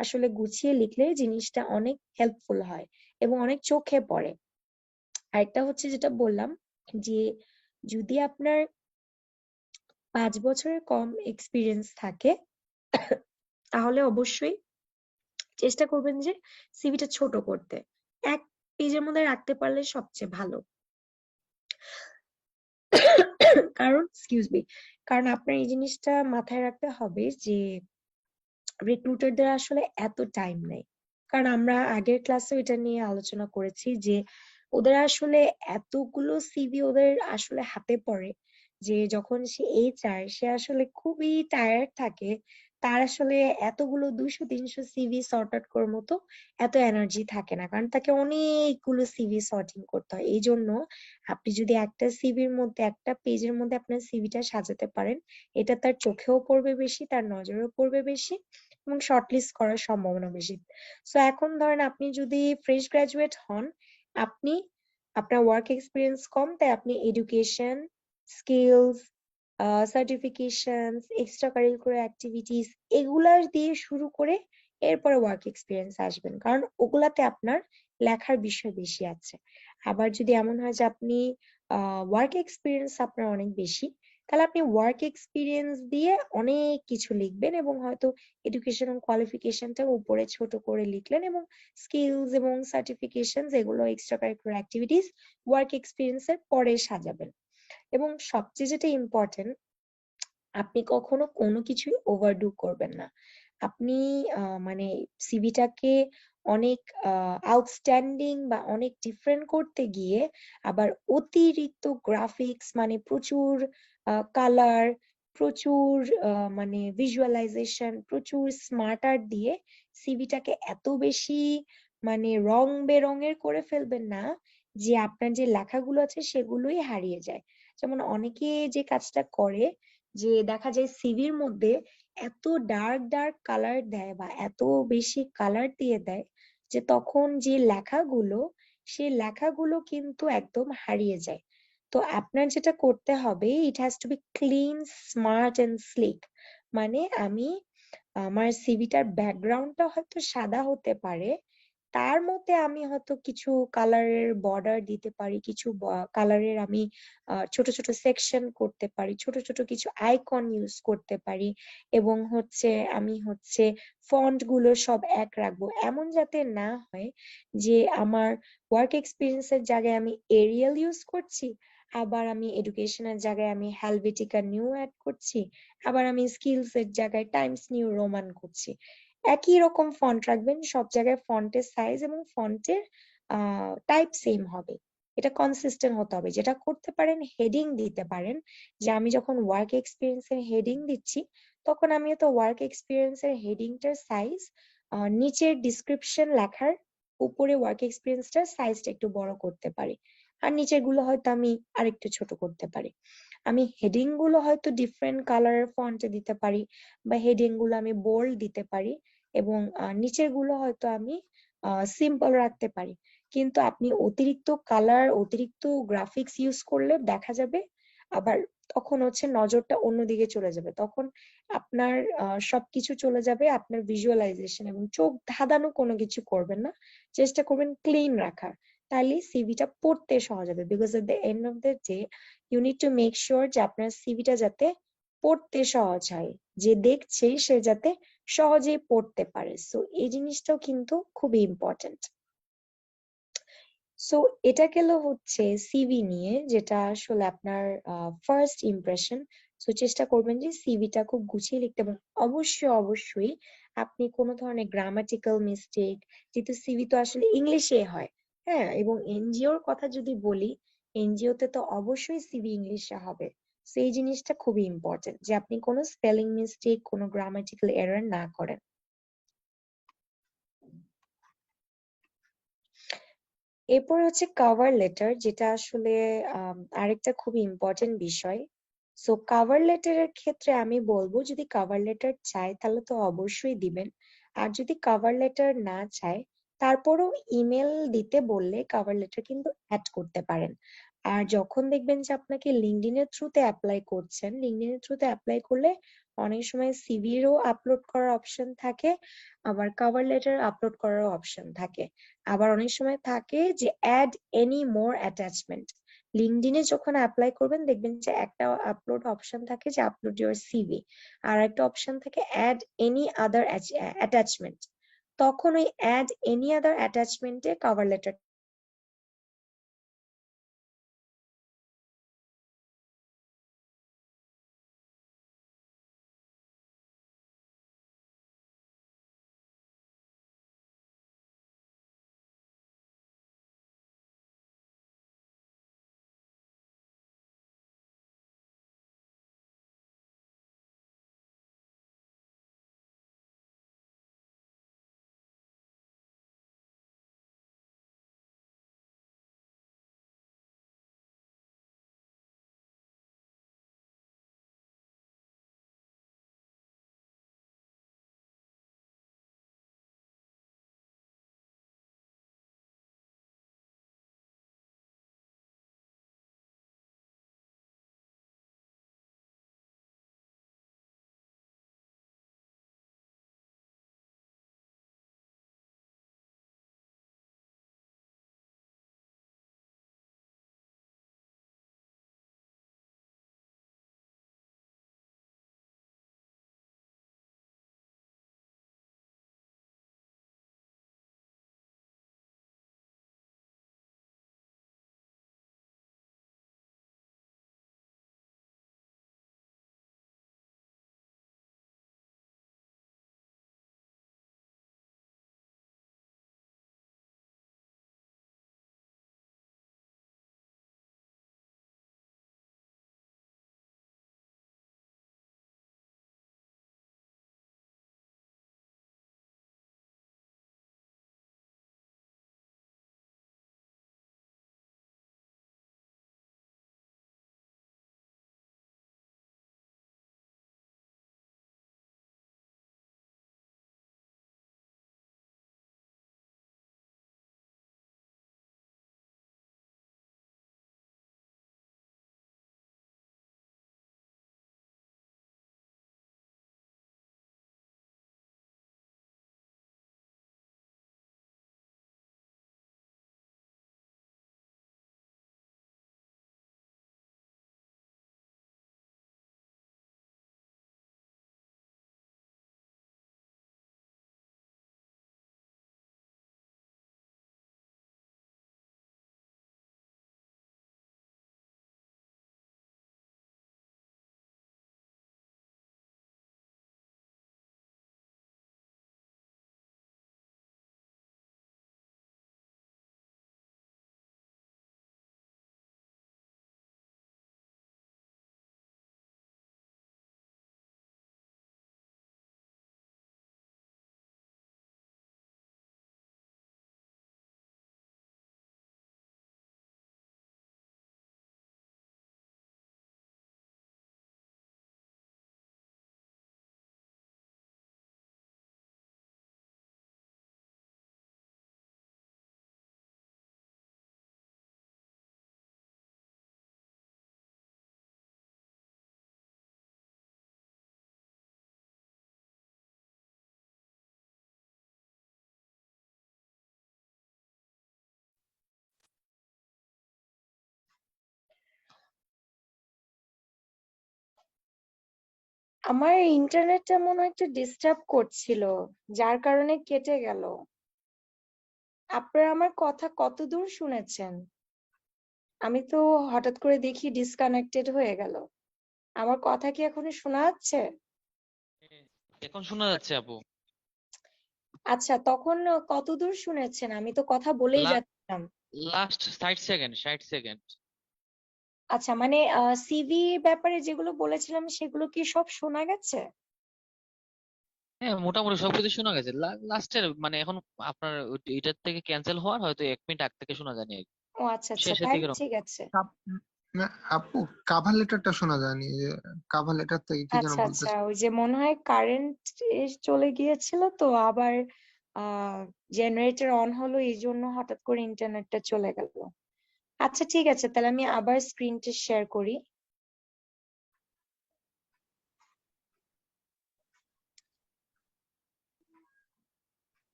আসলে গুছিয়ে লিখলে জিনিসটা অনেক হেল্পফুল হয় এবং অনেক চোখে পড়ে। আরেকটা হচ্ছে যেটা বললাম, যে যদি আপনার 5 বছরের কম এক্সপিরিয়েন্স থাকে, তাহলে অবশ্যই চেষ্টা করবেন যে সিভিটা ছোট করতে, 1 পেজের মধ্যে রাখতে পারলে সবচেয়ে ভালো। কারণ কারণ আপনার এই জিনিসটা মাথায় রাখতে হবে যে রিক্রুটারদের আসলে এত টাইম নেই। কারণ আমরা আগের ক্লাসে এটা নিয়ে আলোচনা করেছি যে ওদের আসলে এতগুলো সিভি ওদের আসলে হাতে পড়ে, যে যখন সে এইচআর, সে আসলে খুবই টায়ার্ড থাকে। তার আসলে এতগুলো 200-300 সিভি সর্ট আউট করার মতো এত এনার্জি থাকে না, কারণ তাকে অনেকগুলো সিভি সর্টিং করতে হয়। এই জন্য আপনি যদি একটা সিভির মধ্যে, একটা পেজের মধ্যে আপনার সিভিটা সাজাতে পারেন, এটা তার চোখেও পড়বে বেশি, তার নজরেও পড়বে বেশি, এবং শর্টলিস্ট করার সম্ভাবনা বেশি। সো এখন ধরেন আপনি যদি ফ্রেশ গ্রাজুয়েট হন, আপনি আপনার ওয়ার্ক এক্সপিরিয়েন্স কম, তাই আপনি education, skills, certifications, extra curricular activities এগুলা দিয়ে শুরু করে এরপরে ওয়ার্ক এক্সপিরিয়েন্স আসবেন, কারণ ওগুলাতে আপনার লেখার বিষয় বেশি আছে। আবার যদি এমন হয় যে আপনি ওয়ার্ক এক্সপিরিয়েন্স আপনার অনেক বেশি, তাহলে আপনি ওয়ার্ক এক্সপিরিয়েন্স দিয়ে অনেক কিছু লিখবেন এবং হয়তো এডুকেশন এবং কোয়ালিফিকেশনটা উপরে ছোট করে লিখলেন, এবং স্কিলস এবং সার্টিফিকেশন এগুলো extra curricular activities work experience এর পরে সাজাবেন। এবং সবচেয়ে যেটা ইম্পর্টেন্ট, আপনি কখনো কোনো কিছুই ওভারডু করবেন না। আপনি মানে সিভিটাকে অনেক আউটস্ট্যান্ডিং বা অনেক ডিফারেন্ট করতে গিয়ে আবার অতিরিক্ত গ্রাফিক্স, মানে প্রচুর কালার, প্রচুর মানে ভিজুয়ালাইজেশন, প্রচুর স্মার্ট আর্ট দিয়ে সিভিটাকে এত বেশি মানে রং বেরঙের করে ফেলবেন না যে আপনার যে লেখাগুলো আছে সেগুলোই হারিয়ে যায়। যেমন অনেকে যে কাজটা করে, যে দেখা যায় সিভির মধ্যে এত ডার্ক ডার্ক কালার দেয় বা এত বেশি কালার দিয়ে দেয় যে তখন যে লেখাগুলো, সেই লেখাগুলো কিন্তু একদম হারিয়ে যায়। তো আপনার যেটা করতে হবে, it has to be clean, smart and slick. মানে আমি আমার সিভিটার ব্যাকগ্রাউন্ডটা হয়তো সাদা হতে পারে, তার মধ্যে আমি হয়তো কিছু কালারের বর্ডার দিতে পারি, কিছু কালারের আমি ছোট ছোট সেকশন করতে পারি, ছোট ছোট কিছু আইকন ইউজ করতে পারি, এবং আমি ফন্ট গুলো সব এক রাখবো। এমন যাতে না হয় যে আমার ওয়ার্ক এক্সপিরিয়েন্স এর জায়গায় আমি এরিয়াল ইউজ করছি, আবার আমি এডুকেশনের জায়গায় আমি হেলভেটিকা নিউ অ্যাড করছি, আবার আমি স্কিলস এর জায়গায় টাইমস নিউ রোমান করছি। একই রকম ফন্ট রাখবেন, সব জায়গায় ফন্টের সাইজ এবং ফন্টের টাইপ সেম হবে। এটা কনসিস্টেন্ট হতে হবে। যেটা করতে পারেন, হেডিং দিতে পারেন, যে আমি যখন ওয়ার্ক এক্সপিরিয়েন্স এর হেডিং দিচ্ছি, তখন আমি তো ওয়ার্ক এক্সপিরিয়েন্স এর হেডিংটার সাইজ নিচের ডিসক্রিপশন লেখার উপরে ওয়ার্ক এক্সপিরিয়েন্সটার সাইজটা একটু বড় করতে পারি, আর নিচের গুলো হয়তো আমি আরেকটু ছোট করতে পারি। আমি হেডিং গুলো হয়তো ডিফারেন্ট কালারের ফন্টে দিতে পারি, বা হেডিং গুলো আমি বোল্ড দিতে পারি, এবং নিচের গুলো হয়তো আমি সিম্পল রাখতে পারি। কিন্তু আপনি অতিরিক্ত কালার, অতিরিক্ত গ্রাফিক্স ইউজ করলে দেখা যাবে আবার তখন নজরটা অন্যদিকে চলে যাবে। তখন আপনার সবকিছু চলে যাবে আপনার ভিজুয়ালাইজেশন, এবং চোখ ধাঁধানো কোনো কিছু করবেন না। চেষ্টা করবেন ক্লিন রাখার, তাহলে সিভিটা পড়তে সহজ হবে, because at the end of the day you need to make sure যে আপনার সিভিটা যাতে পড়তে সহজ হয়, যে দেখছে সে যাতে সহজেই পড়তে পারে। সো এই জিনিসটাও কিন্তু খুবই ইম্পর্টেন্ট। সো এটা গেল হচ্ছে সিভি নিয়ে, যেটা আসলে আপনার ফার্স্ট ইমপ্রেশন। সো চেষ্টা করবেন যে সিভিটা খুব গুছিয়ে লিখতে, এবং অবশ্যই অবশ্যই আপনি কোনো ধরনের গ্রামাটিক্যাল মিস্টেক, যেহেতু সিভি তো আসলে ইংলিশে হয়, হ্যাঁ, এবং এনজিওর কথা যদি বলি, এনজিওতে তো অবশ্যই সিভি ইংলিশে হবে। সো এই জিনিসটা খুবই ইম্পর্টেন্ট যে আপনি কোনো স্পেলিং মিস্টেক, কোনো গ্রামাটিক্যাল এরর না করেন। এরপর হচ্ছে কভার লেটার, যেটা আসলে আরেকটা খুব ইম্পর্টেন্ট বিষয়। সো কভার লেটারের ক্ষেত্রে আমি বলবো, যদি কভার লেটার চাই তাহলে তো অবশ্যই দিবেন, আর যদি কভার লেটার না চায় তারপরও ইমেল দিতে বললে কভার লেটার কিন্তু অ্যাড করতে পারেন। আর যখন দেখবেন যে আপনাকে লিঙ্কডইনের থ্রুতে অ্যাপ্লাই করছেন, লিঙ্কডইনের থ্রুতে অ্যাপ্লাই করলে অনেক সময় সিভিরও আপলোড করার অপশন থাকে, আবার কভার লেটার আপলোড করার অপশন থাকে। আবার অনেক সময় থাকে যে অ্যাড এনি মোর অ্যাটাচমেন্ট। লিঙ্কডইনে যখন অ্যাপ্লাই করবেন দেখবেন যে একটা আপলোড অপশন থাকে যে আপলোড ইউর সিভি, আর একটা অপশন থাকে অ্যাড এনি আদার অ্যাটাচমেন্ট। তখন ওই অ্যাড এনি আদার অ্যাটাচমেন্টে কভার লেটার আমার ইন্টারনেটটা মনে হয় একটু ডিস্টার্ব করছিল, যার কারণে কেটে গেল। আপনারা আমার কথা কতদূর শুনেছেন? আমি তো হঠাৎ করে দেখি ডিসকানেক্টেড হয়ে গেল। আমার কথা কি এখনো শোনা যাচ্ছে? এখন শোনা যাচ্ছে আপু। আচ্ছা, তখন কতদূর শুনেছেন? আমি তো কথা বলেই যাচ্ছিলাম। Last 60 second, 60 second. আচ্ছা, মানে সিভি ব্যাপারে যেগুলো বলেছিলাম সেগুলো কি সব শোনা গেছে? হ্যাঁ, মোটামুটি সবকিছু শোনা গেছে। লাস্টের মানে এখন আপনার এটার থেকে ক্যান্সেল হওয়ার হয়তো 1 মিনিট আগ থেকে শোনা যায়নি আর কি। ও আচ্ছা আচ্ছা, শেষের তাহলে দিকে ঠিক আছে। না আপু, কাভার লেটারটা শোনা যায়নি, যে কাভার লেটার থেকে কি যেন আচ্ছা আচ্ছা, বলতেছে। ওই যে মনে হয় কারেন্ট চলে গিয়েছিল, তো আবার জেনারেটর অন হলো, এই জন্য হঠাৎ করে ইন্টারনেটটা চলে গেল। আচ্ছা ঠিক আছে, তাহলে আমি আবার স্ক্রিনটা শেয়ার করি।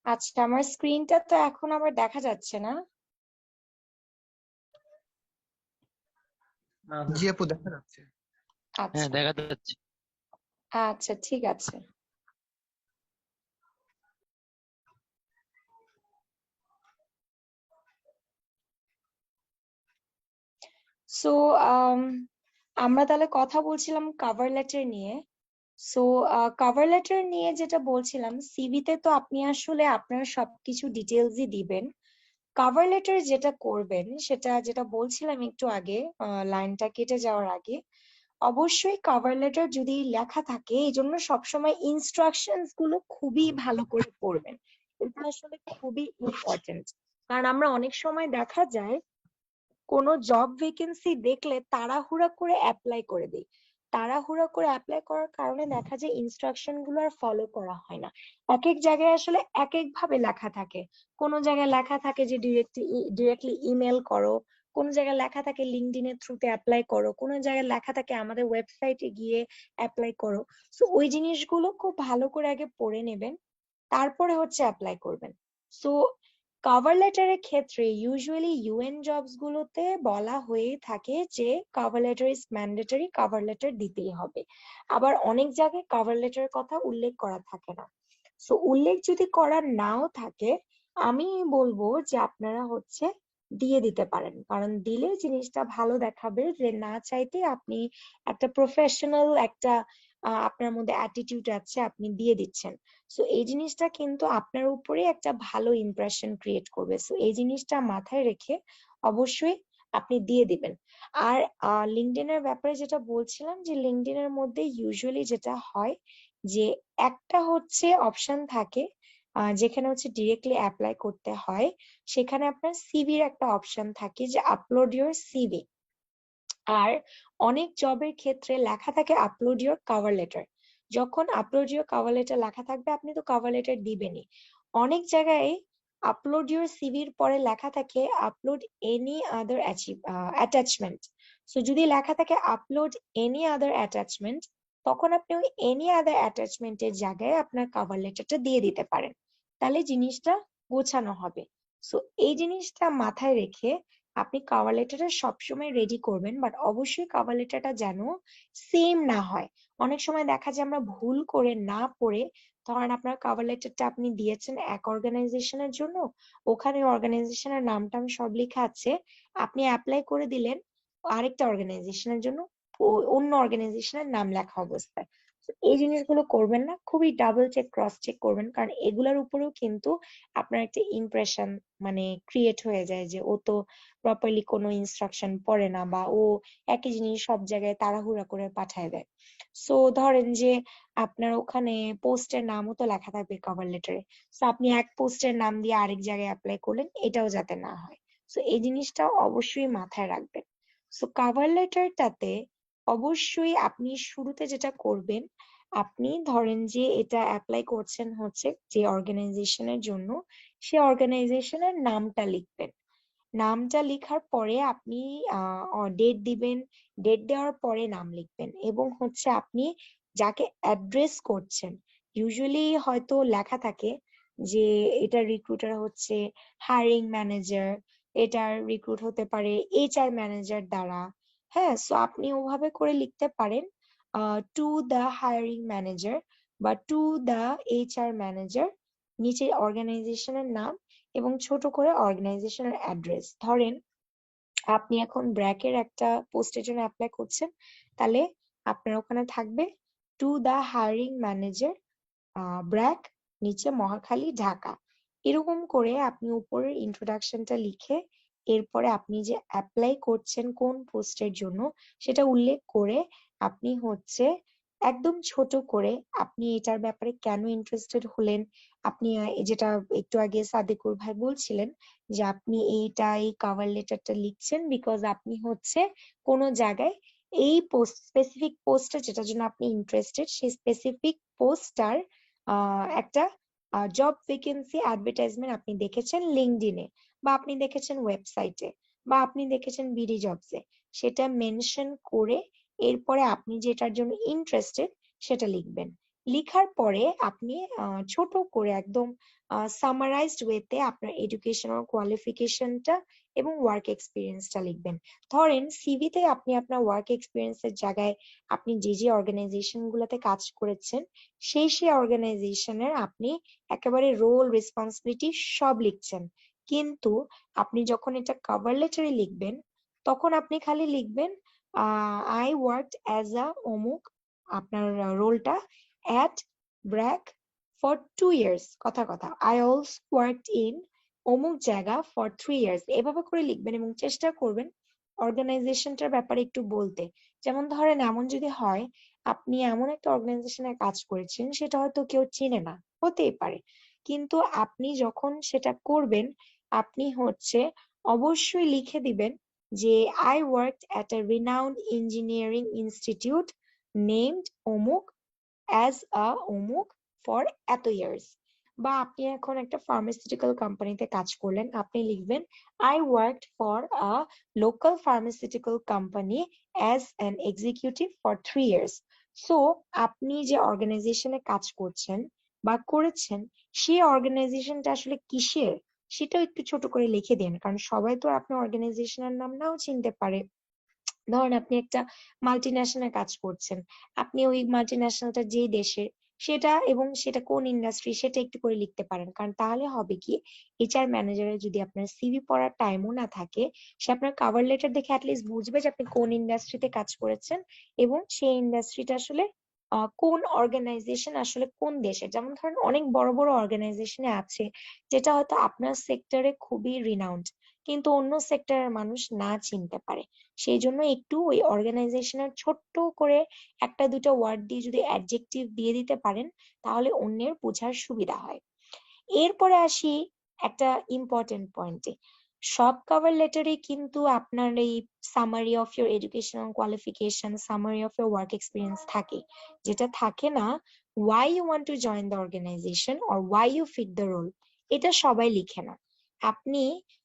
আচ্ছা, আমার স্ক্রিনটা তো এখন আবার দেখা যাচ্ছে না। জি আপু, দেখা যাচ্ছে। হ্যাঁ, আচ্ছা দেখা যাচ্ছে। আচ্ছা, ঠিক আছে। সো আমরা তাহলে কথা বলছিলাম কভার লেটার নিয়ে। সো কভার লেটার নিয়ে যেটা বলছিলাম, সিভিতে তো আপনি আসলে আপনার সবকিছু ডিটেলসই দিবেন। কভার লেটার যেটা করবেন, সেটা যেটা বলছিলাম একটু আগে, লাইনটা কেটে যাওয়ার আগে, অবশ্যই কভার লেটার যদি লেখা থাকে, এই জন্য সবসময় ইনস্ট্রাকশনস গুলো খুবই ভালো করে পড়বেন। এটা আসলে খুবই ইম্পর্টেন্ট। কারণ আমরা অনেক সময় দেখা যায় কোনো জব ভ্যাকেন্সি দেখলে তাড়াহুড়া করে অ্যাপ্লাই করে দিই। তাড়াহুড়া করে অ্যাপ্লাই করার কারণে দেখা যায় ইনস্ট্রাকশন গুলো আর ফলো করা হয় না। এক এক জায়গায় আসলে এক এক ভাবে লেখা থাকে। কোনো জায়গায় লেখা থাকে যে ডিরেক্টলি ইমেল করো, কোনো জায়গায় লেখা থাকে লিঙ্কডইন এর থ্রুতে অ্যাপ্লাই করো, কোনো জায়গায় লেখা থাকে আমাদের ওয়েবসাইটে গিয়ে অ্যাপ্লাই করো। সো ওই জিনিসগুলো খুব ভালো করে আগে পড়ে নেবেন, তারপরে হচ্ছে অ্যাপ্লাই করবেন। সো কভার লেটারের ক্ষেত্রে ইউজুয়ালি ইউএন জবস গুলোতে বলা হয়ে থাকে যে cover letter is mandatory, cover letter দিতেই হবে। আবার অনেক জায়গায় কভার লেটারের কথা উল্লেখ করা থাকে না। সো উল্লেখ যদি করা নাও থাকে, আমি বলবো যে আপনারা হচ্ছে দিয়ে দিতে পারেন, কারণ দিলে জিনিসটা ভালো দেখাবে যে না চাইতে আপনি একটা প্রফেশনাল একটা আপনার মধ্যে অ্যাটিটিউড আছে, আপনি দিয়ে দিচ্ছেন। সো এই জিনিসটা কিন্তু আপনার উপরে একটা ভালো ইমপ্রেশন ক্রিয়েট করবে। সো এই জিনিসটা মাথায় রেখে অবশ্যই আপনি দিয়ে দিবেন। আর লিঙ্কডইন এর ব্যাপারে যেটা বলছিলাম, যে লিঙ্কডইন এর মধ্যে ইউজুয়ালি যেটা হয় যে একটা হচ্ছে অপশন থাকে যেখানে হচ্ছে ডিরেক্টলি অ্যাপ্লাই করতে হয়। সেখানে আপনার সিভির একটা অপশন থাকে যে আপলোড ইউর সিভি। আর অনেক জবের ক্ষেত্রে লেখা থাকে আপলোড ইউর কভার লেটার। যখন আপলোড ইউর কভার লেটার লেখা থাকবে, আপনি তো কভার লেটার দিবেনই। অনেক জায়গায় আপলোড ইউর সিভির পরে লেখা থাকে upload any other attachment. So যদি লেখা থাকে আপলোড এনি আদার অ্যাটাচমেন্ট, তখন আপনি ওই এনি আদার অ্যাটাচমেন্টের জায়গায় আপনার কভার লেটারটা দিয়ে দিতে পারেন, তাহলে জিনিসটা গোছানো হবে। সো এই জিনিসটা মাথায় রেখে আপনি কভার লেটারটা সবসময় রেডি করবেন, বাট অবশ্যই কভার লেটারটা যেন সেম না হয়। অনেক সময় দেখা যায় আমরা ভুল করে না পড়ে, ধরেন আপনার কভার লেটারটা আপনি দিয়েছেন এক অর্গানাইজেশনের জন্য, ওখানে অর্গানাইজেশনের নামটা সব লেখা আছে, আপনি অ্যাপ্লাই করে দিলেন আরেকটা অর্গানাইজেশনের জন্য, অন্য অর্গানাইজেশনের নাম লেখা অবস্থায়। তো এই জিনিসগুলো করবেন না, খুবই ডাবল চেক ক্রস চেক করবেন, কারণ এগুলোর উপরেও কিন্তু আপনার একটা ইমপ্রেশন মানে ক্রিয়েট হয়ে যায় যে ও তো প্রপারলি কোনো ইনস্ট্রাকশন পড়ে না, বা ও একই জিনিস সব জায়গায় তাড়াহুড়া করে পাঠায় দেয়। সো ধরেন যে আপনার ওখানে পোস্টের নামও তো লেখা থাকবে কভার লেটারে, সো আপনি এক পোস্টের নাম দিয়ে আরেক জায়গায় অ্যাপ্লাই করলেন, এটাও যাতে না হয়। সো এই জিনিসটা অবশ্যই মাথায় রাখবেন। সো কভার লেটারটাতে অবশ্যই আপনি শুরুতে যেটা করবেন, আপনি ধরেন যে এটা অ্যাপ্লাই করছেন হচ্ছে যে অর্গানাইজেশনের জন্য, সে অর্গানাইজেশনের নামটা লিখবেন। নামটা লেখার পরে আপনি ডেট দিবেন, ডেট দেওয়ার পরে নাম লিখবেন, এবং হচ্ছে আপনি যাকে অ্যাড্রেস করছেন, ইউজুয়ালি হয়তো লেখা থাকে যে এটার রিক্রুটার হচ্ছে হায়ারিং ম্যানেজার, এটার রিক্রুট হতে পারে এইচআর ম্যানেজার দ্বারা। হ্যাঁ, সো আপনি ওভাবে করে লিখতে পারেন টু দ্য হায়ারিং ম্যানেজার বা টু দ্য এইচআর ম্যানেজার, নিচে অর্গানাইজেশনের নাম এবং ছোট করে অর্গানাইজেশনের অ্যাড্রেস। ধরেন আপনি এখন ব্র্যাকের একটা পোস্টের জন্য অ্যাপ্লাই করছেন, তাহলে আপনার ওখানে থাকবে to the hiring manager BRAC, নিচে মহাখালী, ঢাকা। এরকম করে আপনি উপরের ইন্ট্রোডাকশনটা লিখে এরপরে আপনি যে অ্যাপ্লাই করছেন কোন পোস্টের জন্য সেটা উল্লেখ করে আপনি হচ্ছে একদম ছোট করে আপনি এটার ব্যাপারে কেন ইন্টারেস্টেড হলেন, আপনি যেটা একটু আগে সাদেকুর ভাই বলছিলেন যে আপনি এই কভার লেটারটা লিখছেন বিকজ আপনি হচ্ছে কোনো জায়গায় এই পোস্ট স্পেসিফিক পোস্টটা যেটার জন্য আপনি ইন্টারেস্টেড সেই স্পেসিফিক পোস্টটার একটা জব ভ্যাকেন্সি অ্যাডভার্টাইজমেন্ট আপনি দেখেছেন লিঙ্কডইনে, বা আপনি দেখেছেন ওয়েবসাইটে, বা আপনি দেখেছেন বিডি জবসে, সেটা মেনশন করে এরপরে আপনি যেটার জন্য ইন্টারেস্টেড সেটা লিখবেন। লিখার পরে আপনি ছোট করে একদম সামারাইজড ওয়েতে আপনার এডুকেশনাল কোয়ালিফিকেশনটা এবং ওয়ার্ক এক্সপিরিয়েন্সটা লিখবেন। ধরেন সিভিতে আপনি আপনার ওয়ার্ক এক্সপিরিয়েন্সের জায়গায় আপনি যে যে অর্গানাইজেশন গুলোতে কাজ করেছেন সেই অর্গানাইজেশনের আপনি একেবারে রোল রেসপন্সিবিলিটি সব লিখছেন, কিন্তু আপনি যখন এটা কভার লেটারে লিখবেন তখন আপনি খালি লিখবেন আই ওয়ার্কড অ্যাজ আ অমুক, আপনার রোলটা অ্যাট ব্র্যাক ফর 2 years, কথা কথা আই অলসো ওয়ার্কড ইন অমুক জায়গা ফর 3 years, এভাবে করে লিখবেন এবং চেষ্টা করবেন অর্গানাইজেশনটার ব্যাপারে একটু বলতে। যেমন ধরেন এমন যদি হয় আপনি এমন একটা অর্গানাইজেশনে কাজ করেছেন সেটা হয়তো কেউ চেনে না, হতেই পারে, কিন্তু আপনি যখন সেটা করবেন আপনি হচ্ছে অবশ্যই লিখে দিবেন যে I worked at a renowned engineering institute named অমুক অ্যাজ আ অমুক ফর এত ইয়ার্স। বা আপনি এখন একটা ফার্মাসিউটিক্যাল কোম্পানিতে কাজ করলেন, আপনি লিখবেন I worked for a local pharmaceutical company as an executive for 3 years। So আপনি যে অর্গানাইজেশনে কাজ করছেন বা করেছেন সেই অর্গানাইজেশনটা আসলে কিসের সেটাও একটু ছোট করে লিখে দিন, কারণ সবাই তো আপনার অর্গানাইজেশনের নাম নাও চিনতে পারে। ধরেন আপনি একটা মাল্টি ন্যাশনাল কাজ করছেন, আপনি ওই মাল্টি ন্যাশনালটা যে দেশের সেটা এবং সেটা কোন ইন্ডাস্ট্রি সেটা একটু করে লিখতে পারেন, কারণ তাহলে হবে কি এইচআর ম্যানেজারের যদি আপনার সিভি পড়ার টাইমও না থাকে সে আপনার কভার লেটার দেখে অ্যাটলিস্ট বুঝবে যে আপনি কোন ইন্ডাস্ট্রিতে কাজ করেছেন এবং সেই ইন্ডাস্ট্রিটা আসলে কোন অর্গানাইজেশন আসলে কোন দেশের। যেমন ধরেন অনেক বড় বড় অর্গানাইজেশনে আছে যেটা হয়তো আপনার সেক্টরে খুবই রিনাউন্ড কিন্তু অন্য সেক্টরের মানুষ না চিনতে পারে, সেই জন্য একটু ওই অর্গানাইজেশনের ছোট্ট করে একটা দুটো ওয়ার্ড দিয়ে যদি অ্যাডজেক্টিভ দিয়ে দিতে পারেন তাহলে অন্যের বোঝার সুবিধা হয়। এরপরে আসি একটা ইম্পর্টেন্ট পয়েন্টে, সব কভার লেটারে কিন্তু আপনার এই summary of your educational qualification, summary of your work experience থাকে, যেটা থাকে না why you want to join the organisation or why you fit the role, এটা সবাই লিখে না। আপনি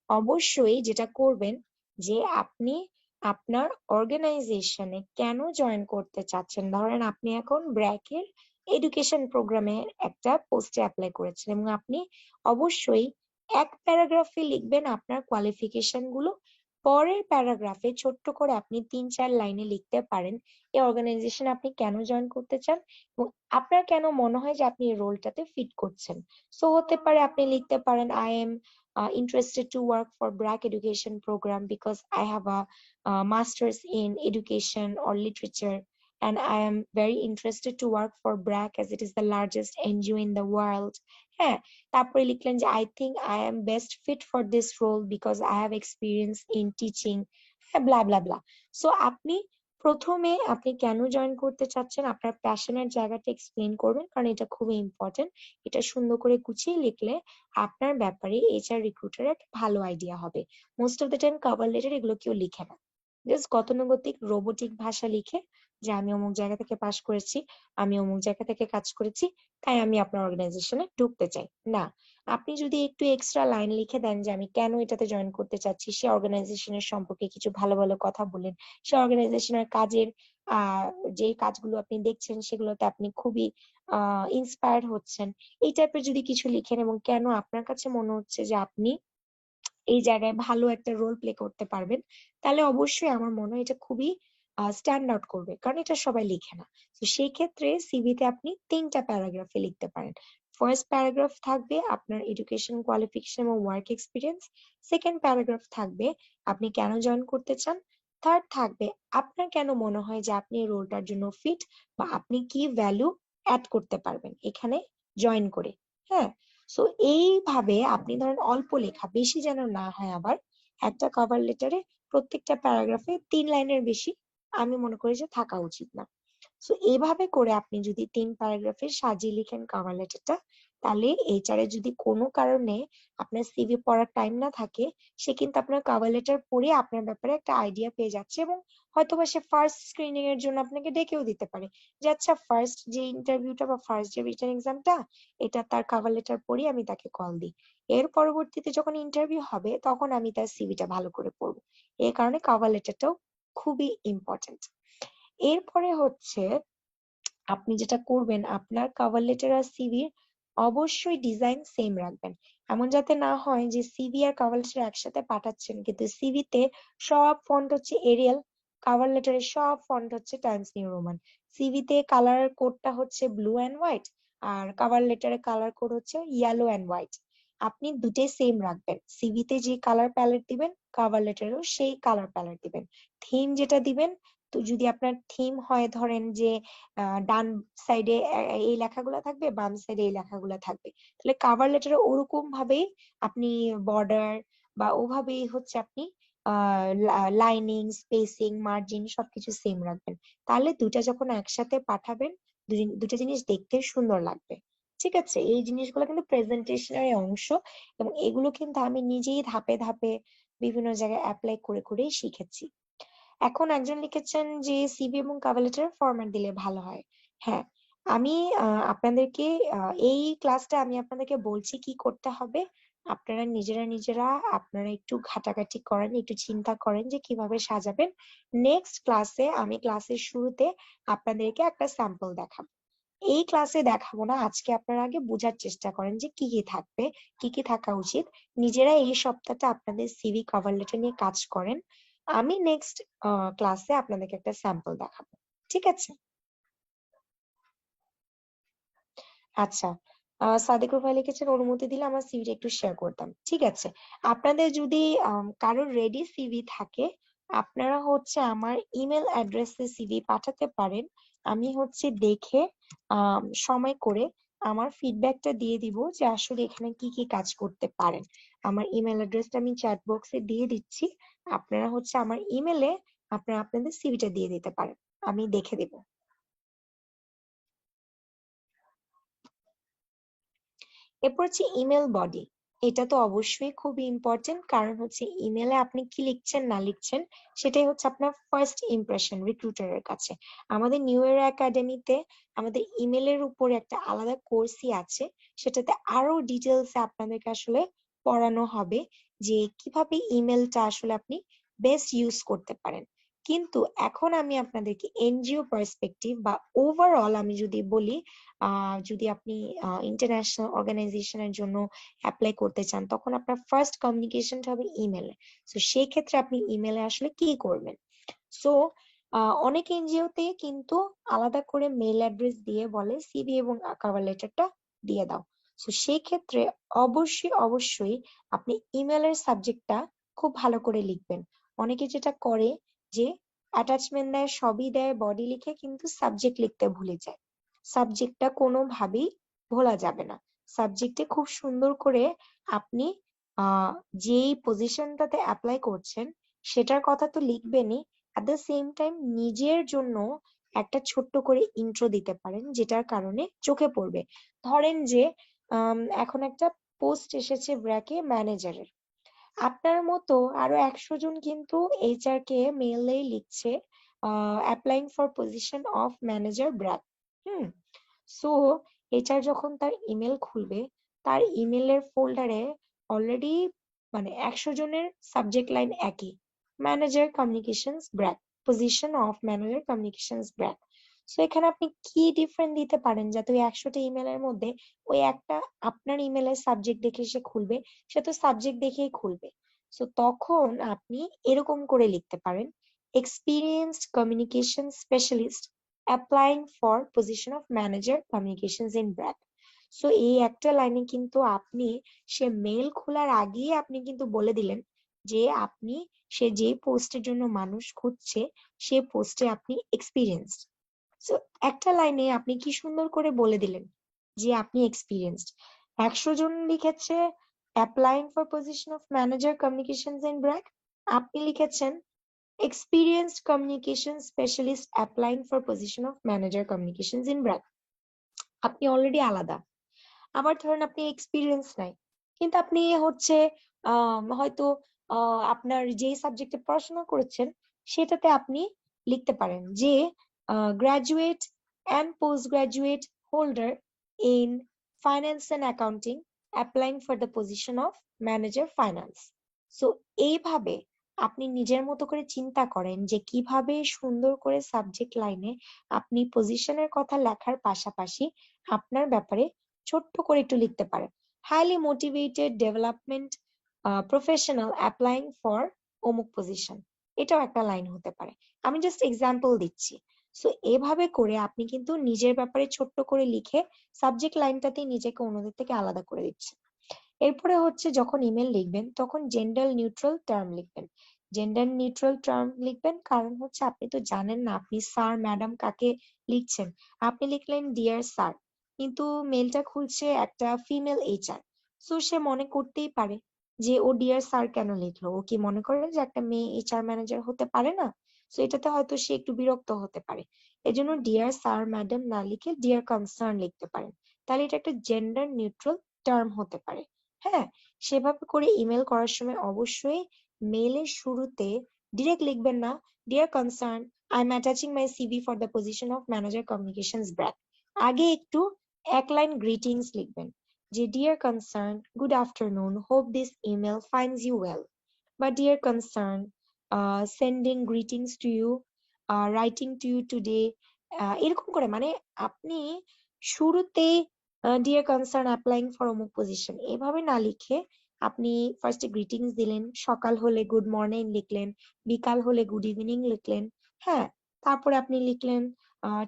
অবশ্যই যেটা করবেন যে আপনি আপনার অর্গানাইজেশনে কেন জয়েন করতে চাচ্ছেন, ধরেন আপনি এখন ব্র্যাকের এডুকেশন প্রোগ্রামে একটা পোস্টে অ্যাপ্লাই করেছেন এবং আপনি অবশ্যই এক প্যারাগ্রাফে লিখবেন আপনার কোয়ালিফিকেশন গুলো, পরের প্যারাগ্রাফে ছোট্ট করে আপনি 3-4 লাইনে লিখতে পারেন এই অর্গানাইজেশন আপনি কেন জয়েন করতে চান এবং আপনার কেন মনে হয় যে আপনি এই রোলটাতে ফিট করছেন। সো হতে পারে আপনি লিখতে পারেন I M interested to work for BRAC education program because I have a master's in education or literature, and I am very interested to work for BRAC as it is the largest NGO in the world. হ্যাঁ, তারপরে লিখলেন যে I think I am best fit for this role because I have experience in teaching, হ্যাঁ, blah blah blah. So আপনি প্রথমে আপনি কেন জয়েন করতে চাচ্ছেন, আপনার প্যাশনের জায়গাটা এক্সপ্লেন করবেন, কারণ এটা খুবই ইম্পর্টেন্ট। এটা সুন্দর করে গুছিয়ে লিখলে আপনার ব্যাপারে এইচআর রিক্রুটারের একটা ভালো আইডিয়া হবে। Most of the time cover letter এগুলো কেউ লিখে না, জাস্ট গতানুগতিক রোবোটিক ভাষা লিখে যে আমি অমুক জায়গা থেকে পাশ করেছি, আমি অমুক জায়গা থেকে কাজ করেছি, তাই আমি আপনার অর্গানাইজেশনে ঢুকতে চাই। না, আপনি যদি একটু এক্সট্রা লাইন লিখে দেন যে আমি কেন এটাতে জয়েন করতে চাচ্ছি, সে অর্গানাইজেশনের সম্পর্কে কিছু ভালো ভালো কথা বলেন, সে অর্গানাইজেশনের কাজের আহ যে কাজগুলো আপনি দেখছেন সেগুলোতে আপনি খুবই ইন্সপায়ার্ড হচ্ছেন, এই টাইপের যদি কিছু লিখেন এবং কেন আপনার কাছে মনে হচ্ছে যে আপনি এই জায়গায় ভালো একটা রোল প্লে করতে পারবেন, তাহলে অবশ্যই আমার মনে হয় এটা খুবই স্ট্যান্ড আউট করবে, কারণ এটা সবাই লিখে না। তো সেই ক্ষেত্রে সিভিতে আপনি 3টা প্যারাগ্রাফে লিখতে পারেন। ফার্স্ট প্যারাগ্রাফ থাকবে আপনার এডুকেশন কোয়ালিফিকেশন এবং ওয়ার্ক এক্সপিরিয়েন্স। সেকেন্ড প্যারাগ্রাফ থাকবে আপনি কেন জয়েন করতে চান। থার্ড থাকবে আপনার কেন মনে হয় যে আপনি এই রোলটার জন্য ফিট, বা আপনি কি ভ্যালু অ্যাড করতে পারবেন এখানে জয়েন করে। হ্যাঁ, সো এইভাবে আপনি ধরেন অল্প লেখা, বেশি যেন না হয় আবার। একটা কভার লেটারে প্রত্যেকটা প্যারাগ্রাফে 3 লাইনের বেশি আমি মনে করি যে থাকা উচিত না। সো এইভাবে করে আপনি যদি 3 প্যারাগ্রাফে সাজিয়ে লিখেন কভার লেটারটা, তাহলে এইচআর এর যদি কোনো কারণে আপনার সিভি পড়ার টাইম না থাকে, সে কিন্তু আপনার কভার লেটার পড়ে আপনার ব্যাপারে একটা আইডিয়া পেয়ে যাচ্ছে, এবং হয়তোবা সে ফার্স্ট স্ক্রিনিং এর জন্য আপনাকে ডেকেও দিতে পারে যে আচ্ছা ফার্স্ট যে ইন্টারভিউটা বা ফার্স্ট যে রিটেন এক্সামটা, এটা তার কভার লেটার পড়ে আমি তাকে কল দিই। এর পরবর্তীতে যখন ইন্টারভিউ হবে তখন আমি তার সিভিটা ভালো করে পড়বো। এই কারণে কভার লেটারটাও খুবই ইম্পর্টেন্ট। এরপরে হচ্ছে আপনি যেটা করবেন, আপনার কভার লেটার আর সিভি অবশ্যই ডিজাইন সেম রাখবেন। এমন যাতে না হয় যে সিভি আর কভার লেটার একসাথে পাঠাচ্ছেন কিন্তু সিভিতে সব ফন্ট হচ্ছে এরিয়াল, কভার লেটারে সব ফন্ট হচ্ছে টাইমস নিউ রোমান। সিভিতে কালার কোডটা হচ্ছে ব্লু অ্যান্ড হোয়াইট, আর কভার লেটারে কালার কোড হচ্ছে ইয়েলো অ্যান্ড হোয়াইট। আপনি দুটোই সেম রাখবেন। সিভিতে যে কালার প্যালেট দিবেন কভার লেটারেও সেই কালার প্যালেট দিবেন। থিম যেটা দিবেন, তো যদি আপনার থিম হয় ধরেন যে ডান সাইডে এই লেখাগুলো থাকবে, বাম সাইডে এই লেখাগুলো থাকবে, তাহলে কভার লেটারে ওরকম ভাবেই আপনি বর্ডার বা ওভাবেই হচ্ছে আপনি লাইনিং, স্পেসিং, মার্জিন সবকিছু সেম রাখবেন। তাহলে দুটা যখন একসাথে পাঠাবেন, দুটা জিনিস দেখতে সুন্দর লাগবে। ঠিক আছে, এই জিনিসগুলো কিন্তু প্রেজেন্টেশনের অংশ, এবং এগুলো কিন্তু আমি নিজেই ধাপে ধাপে বিভিন্ন জায়গায় অ্যাপ্লাই করে করেই শিখেছি। এখন একজন লিখেছেন যে সিভি এবং কভার লেটার ফরম্যাট দিলে ভালো হয়। হ্যাঁ, আমি আপনাদেরকে এই ক্লাসটা আমি আপনাদেরকে বলছি কি করতে হবে। আপনারা নিজেরা নিজেরা আপনারা একটু ঘাটাঘাটি করেন, একটু চিন্তা করেন যে কিভাবে সাজাবেন। নেক্সট ক্লাসে আমি ক্লাসের শুরুতে আপনাদেরকে একটা স্যাম্পল দেখাবো। এই ক্লাসে দেখাবো না, আজকে আপনারা আগে বোঝার চেষ্টা করেন যে কি কি থাকবে, কি কি থাকা উচিত। নিজেরা এই সপ্তাহটা আপনাদের সিভি কভার লেটার নিয়ে কাজ করেন। আমি নেক্সট ক্লাসে আপনাদেরকে একটা স্যাম্পল দেখাবো। ঠিক আছে? আচ্ছা, সাদিকুর ভাই লিখেছেন অনুমতি দিলে আমার সিভিটা একটু শেয়ার করতাম। ঠিক আছে, আপনাদের যদি কারোর রেডি সিভি থাকে, আপনারা হচ্ছে আমার ইমেল অ্যাড্রেসে সিভি পাঠাতে পারেন। আমি হচ্ছে দেখে সময় করে আমার ফিডব্যাকটা দিয়ে দিব যে আসলে এখানে কি কি কাজ করতে পারেন। আমার ইমেল অ্যাড্রেসটা আমি চ্যাট বক্সে দিয়ে দিচ্ছি। আপনারা হচ্ছে আমার ইমেলে আপনারা আপনাদের সিভিটা দিয়ে দিতে পারেন, আমি দেখে দেব। এরপর হচ্ছে ইমেল বডি। এটা তো অবশ্যই খুবই ইম্পর্টেন্ট, কারণ হচ্ছে ইমেলে আপনি কি লিখছেন না লিখছেন সেটাই হচ্ছে আপনার ফার্স্ট ইমপ্রেশন রিক্রুটারের কাছে। আমাদের নিউ এরা একাডেমিতে আমাদের ইমেলের উপরে একটা আলাদা কোর্সই আছে, সেটাতে আরো ডিটেলসে আপনাদেরকে আসলে পড়ানো হবে যে কিভাবে ইমেলটা আসলে আপনি বেস্ট ইউজ করতে পারেন। কিন্তু এখন আমি আপনাদেরকে এনজিও পার্সপেক্টিভ বা ওভারঅল আমি যদি বলি, যদি আপনি ইন্টারন্যাশনাল অর্গানাইজেশনের জন্য অ্যাপ্লাই করতে চান, তখন আপনার ফার্স্ট কমিউনিকেশনটা হবে ইমেলে। সো সেই ক্ষেত্রে আপনি ইমেলে আসলে কি করবেন। সো অনেক এনজিওতে কিন্তু আলাদা করে মেল অ্যাড্রেস দিয়ে বলে সিভি এবং কভার লেটারটা দিয়ে দাও। সো সেই ক্ষেত্রে অবশ্যই অবশ্যই আপনি ইমেলের সাবজেক্টটা খুব ভালো করে লিখবেন। অনেকে যেটা করে যে অ্যাটাচমেন্ট দেয়, সবই দেয়, বডি লিখে, কিন্তু সাবজেক্ট লিখতে ভুলে যায়। সাবজেক্টটা কোনোভাবেই ভোলা যাবে না। সাবজেক্টে খুব সুন্দর করে আপনি যেই পজিশনটাতে অ্যাপ্লাই করছেন সেটার কথা তো লিখবেনই, অ্যাট দ্য সেম টাইম নিজের জন্য একটা ছোট্ট করে ইন্ট্রো দিতে পারেন, যেটার কারণে চোখে পড়বে। ধরেন যে এখন একটা পোস্ট এসেছে ব্র্যাকে ম্যানেজারের, আপনার মতো আরো 100 জন কিন্তু এইচআর কে মেইলে লিখছে applying for position of manager BRAC. Hmm. So HR যখন তার ইমেল খুলবে, তার ইমেলের ফোল্ডারে অলরেডি মানে 100 জনের সাবজেক্ট লাইন একই, manager communications BRAC, position of manager communications BRAC. So এখানে আপনি কি ডিফারেন্ট দিতে পারেন যাতে ওই 100টা ইমেলের মধ্যে ওই একটা আপনার ইমেলের সাবজেক্ট দেখে সে খুলবে, সে তো সাবজেক্ট দেখেই খুলবে। সো তখন আপনি এরকম করে লিখতে পারেন, experienced communication specialist applying for position of manager communications in BRAC. So এই একটা লাইনে কিন্তু আপনি সে মেল খোলার আগেই আপনি কিন্তু বলে দিলেন যে আপনি সে যে পোস্টের জন্য মানুষ খুঁজছে সে পোস্টে আপনি এক্সপিরিয়েন্সড। সো একটা লাইনে আপনি কি সুন্দর করে বলে দিলেন যে আপনি এক্সপিরিয়েন্সড। 100 জন লিখেছে applying for position of manager communications in BRAC, আপনি লিখেছেন experienced communication specialist applying for position of manager communications in BRAC। আপনি অলরেডি আলাদা। আবার ধরেন আপনি এক্সপিরিয়েন্স নাই, কিন্তু আপনি হচ্ছে হয়তো আপনার যেই সাবজেক্টে পড়াশোনা করেছেন সেটাতে আপনি লিখতে পারেন যে graduate and post graduate holder in finance and accounting applying for the position of manager finance. So এইভাবে আপনি নিজের মতো করে চিন্তা করেন যে কিভাবে সুন্দর করে সাবজেক্ট লাইনে আপনি পজিশনের কথা লেখার পাশাপাশি আপনার ব্যাপারে ছোট্ট করে একটু লিখতে পারেন, highly motivated development professional applying for অমুক পজিশন, এটাও একটা লাইন হতে পারে। আমি জাস্ট এক্সাম্পল দিচ্ছি। সো এভাবে করে আপনি কিন্তু নিজের ব্যাপারে ছোট্ট করে লিখে সাবজেক্ট লাইনটাতেই নিজেকে অন্যদের থেকে আলাদা করে দিচ্ছেন। এরপরে হচ্ছে যখন ইমেল লিখবেন তখন জেন্ডার নিউট্রাল টার্ম লিখবেন। জেন্ডার নিউট্রাল টার্ম লিখবেন কারণ হচ্ছে আপনি তো জানেন না আপনি স্যার ম্যাডাম কাকে লিখছেন। আপনি লিখলেন ডিয়ার স্যার, কিন্তু মেলটা খুলছে একটা ফিমেল এইচআর। সো সে মনে করতেই পারে যে ও ডিয়ার স্যার কেন লিখলো, ও কি মনে করে যে একটা মেয়ে এইচআর ম্যানেজার হতে পারে না? সো এটাতে হয়তো সে একটু বিরক্ত হতে পারে। এজন্য ডিয়ার স্যার ম্যাডাম না লিখে ডিয়ার কনসার্ন লিখতে পারেন, তাহলে এটা একটা জেন্ডার নিউট্রাল টার্ম হতে পারে। হ্যাঁ, সেভাবে করে ইমেল করার সময় অবশ্যই মেইলের শুরুতে ডিরেক্ট লিখবেন না dear concern I am attaching my CV for the position of manager communications BRAC. আগে একটু এক লাইন গ্রিটিংস লিখবেন যে dear concern good afternoon, hope this email finds you well, বা dear concern sending greetings to you, writing to you today. এরকম করে মানে আপনি শুরুতে ডিয়ার কনসার্ন অ্যাপ্লাইং ফর অমুক পজিশন এভাবে না লিখে আপনি ফার্স্টে গ্রিটিংস দিলেন, সকাল হলে গুড মর্নিং লিখলেন, বিকাল হলে গুড ইভিনিং লিখলেন। হ্যাঁ, তারপরে আপনি লিখলেন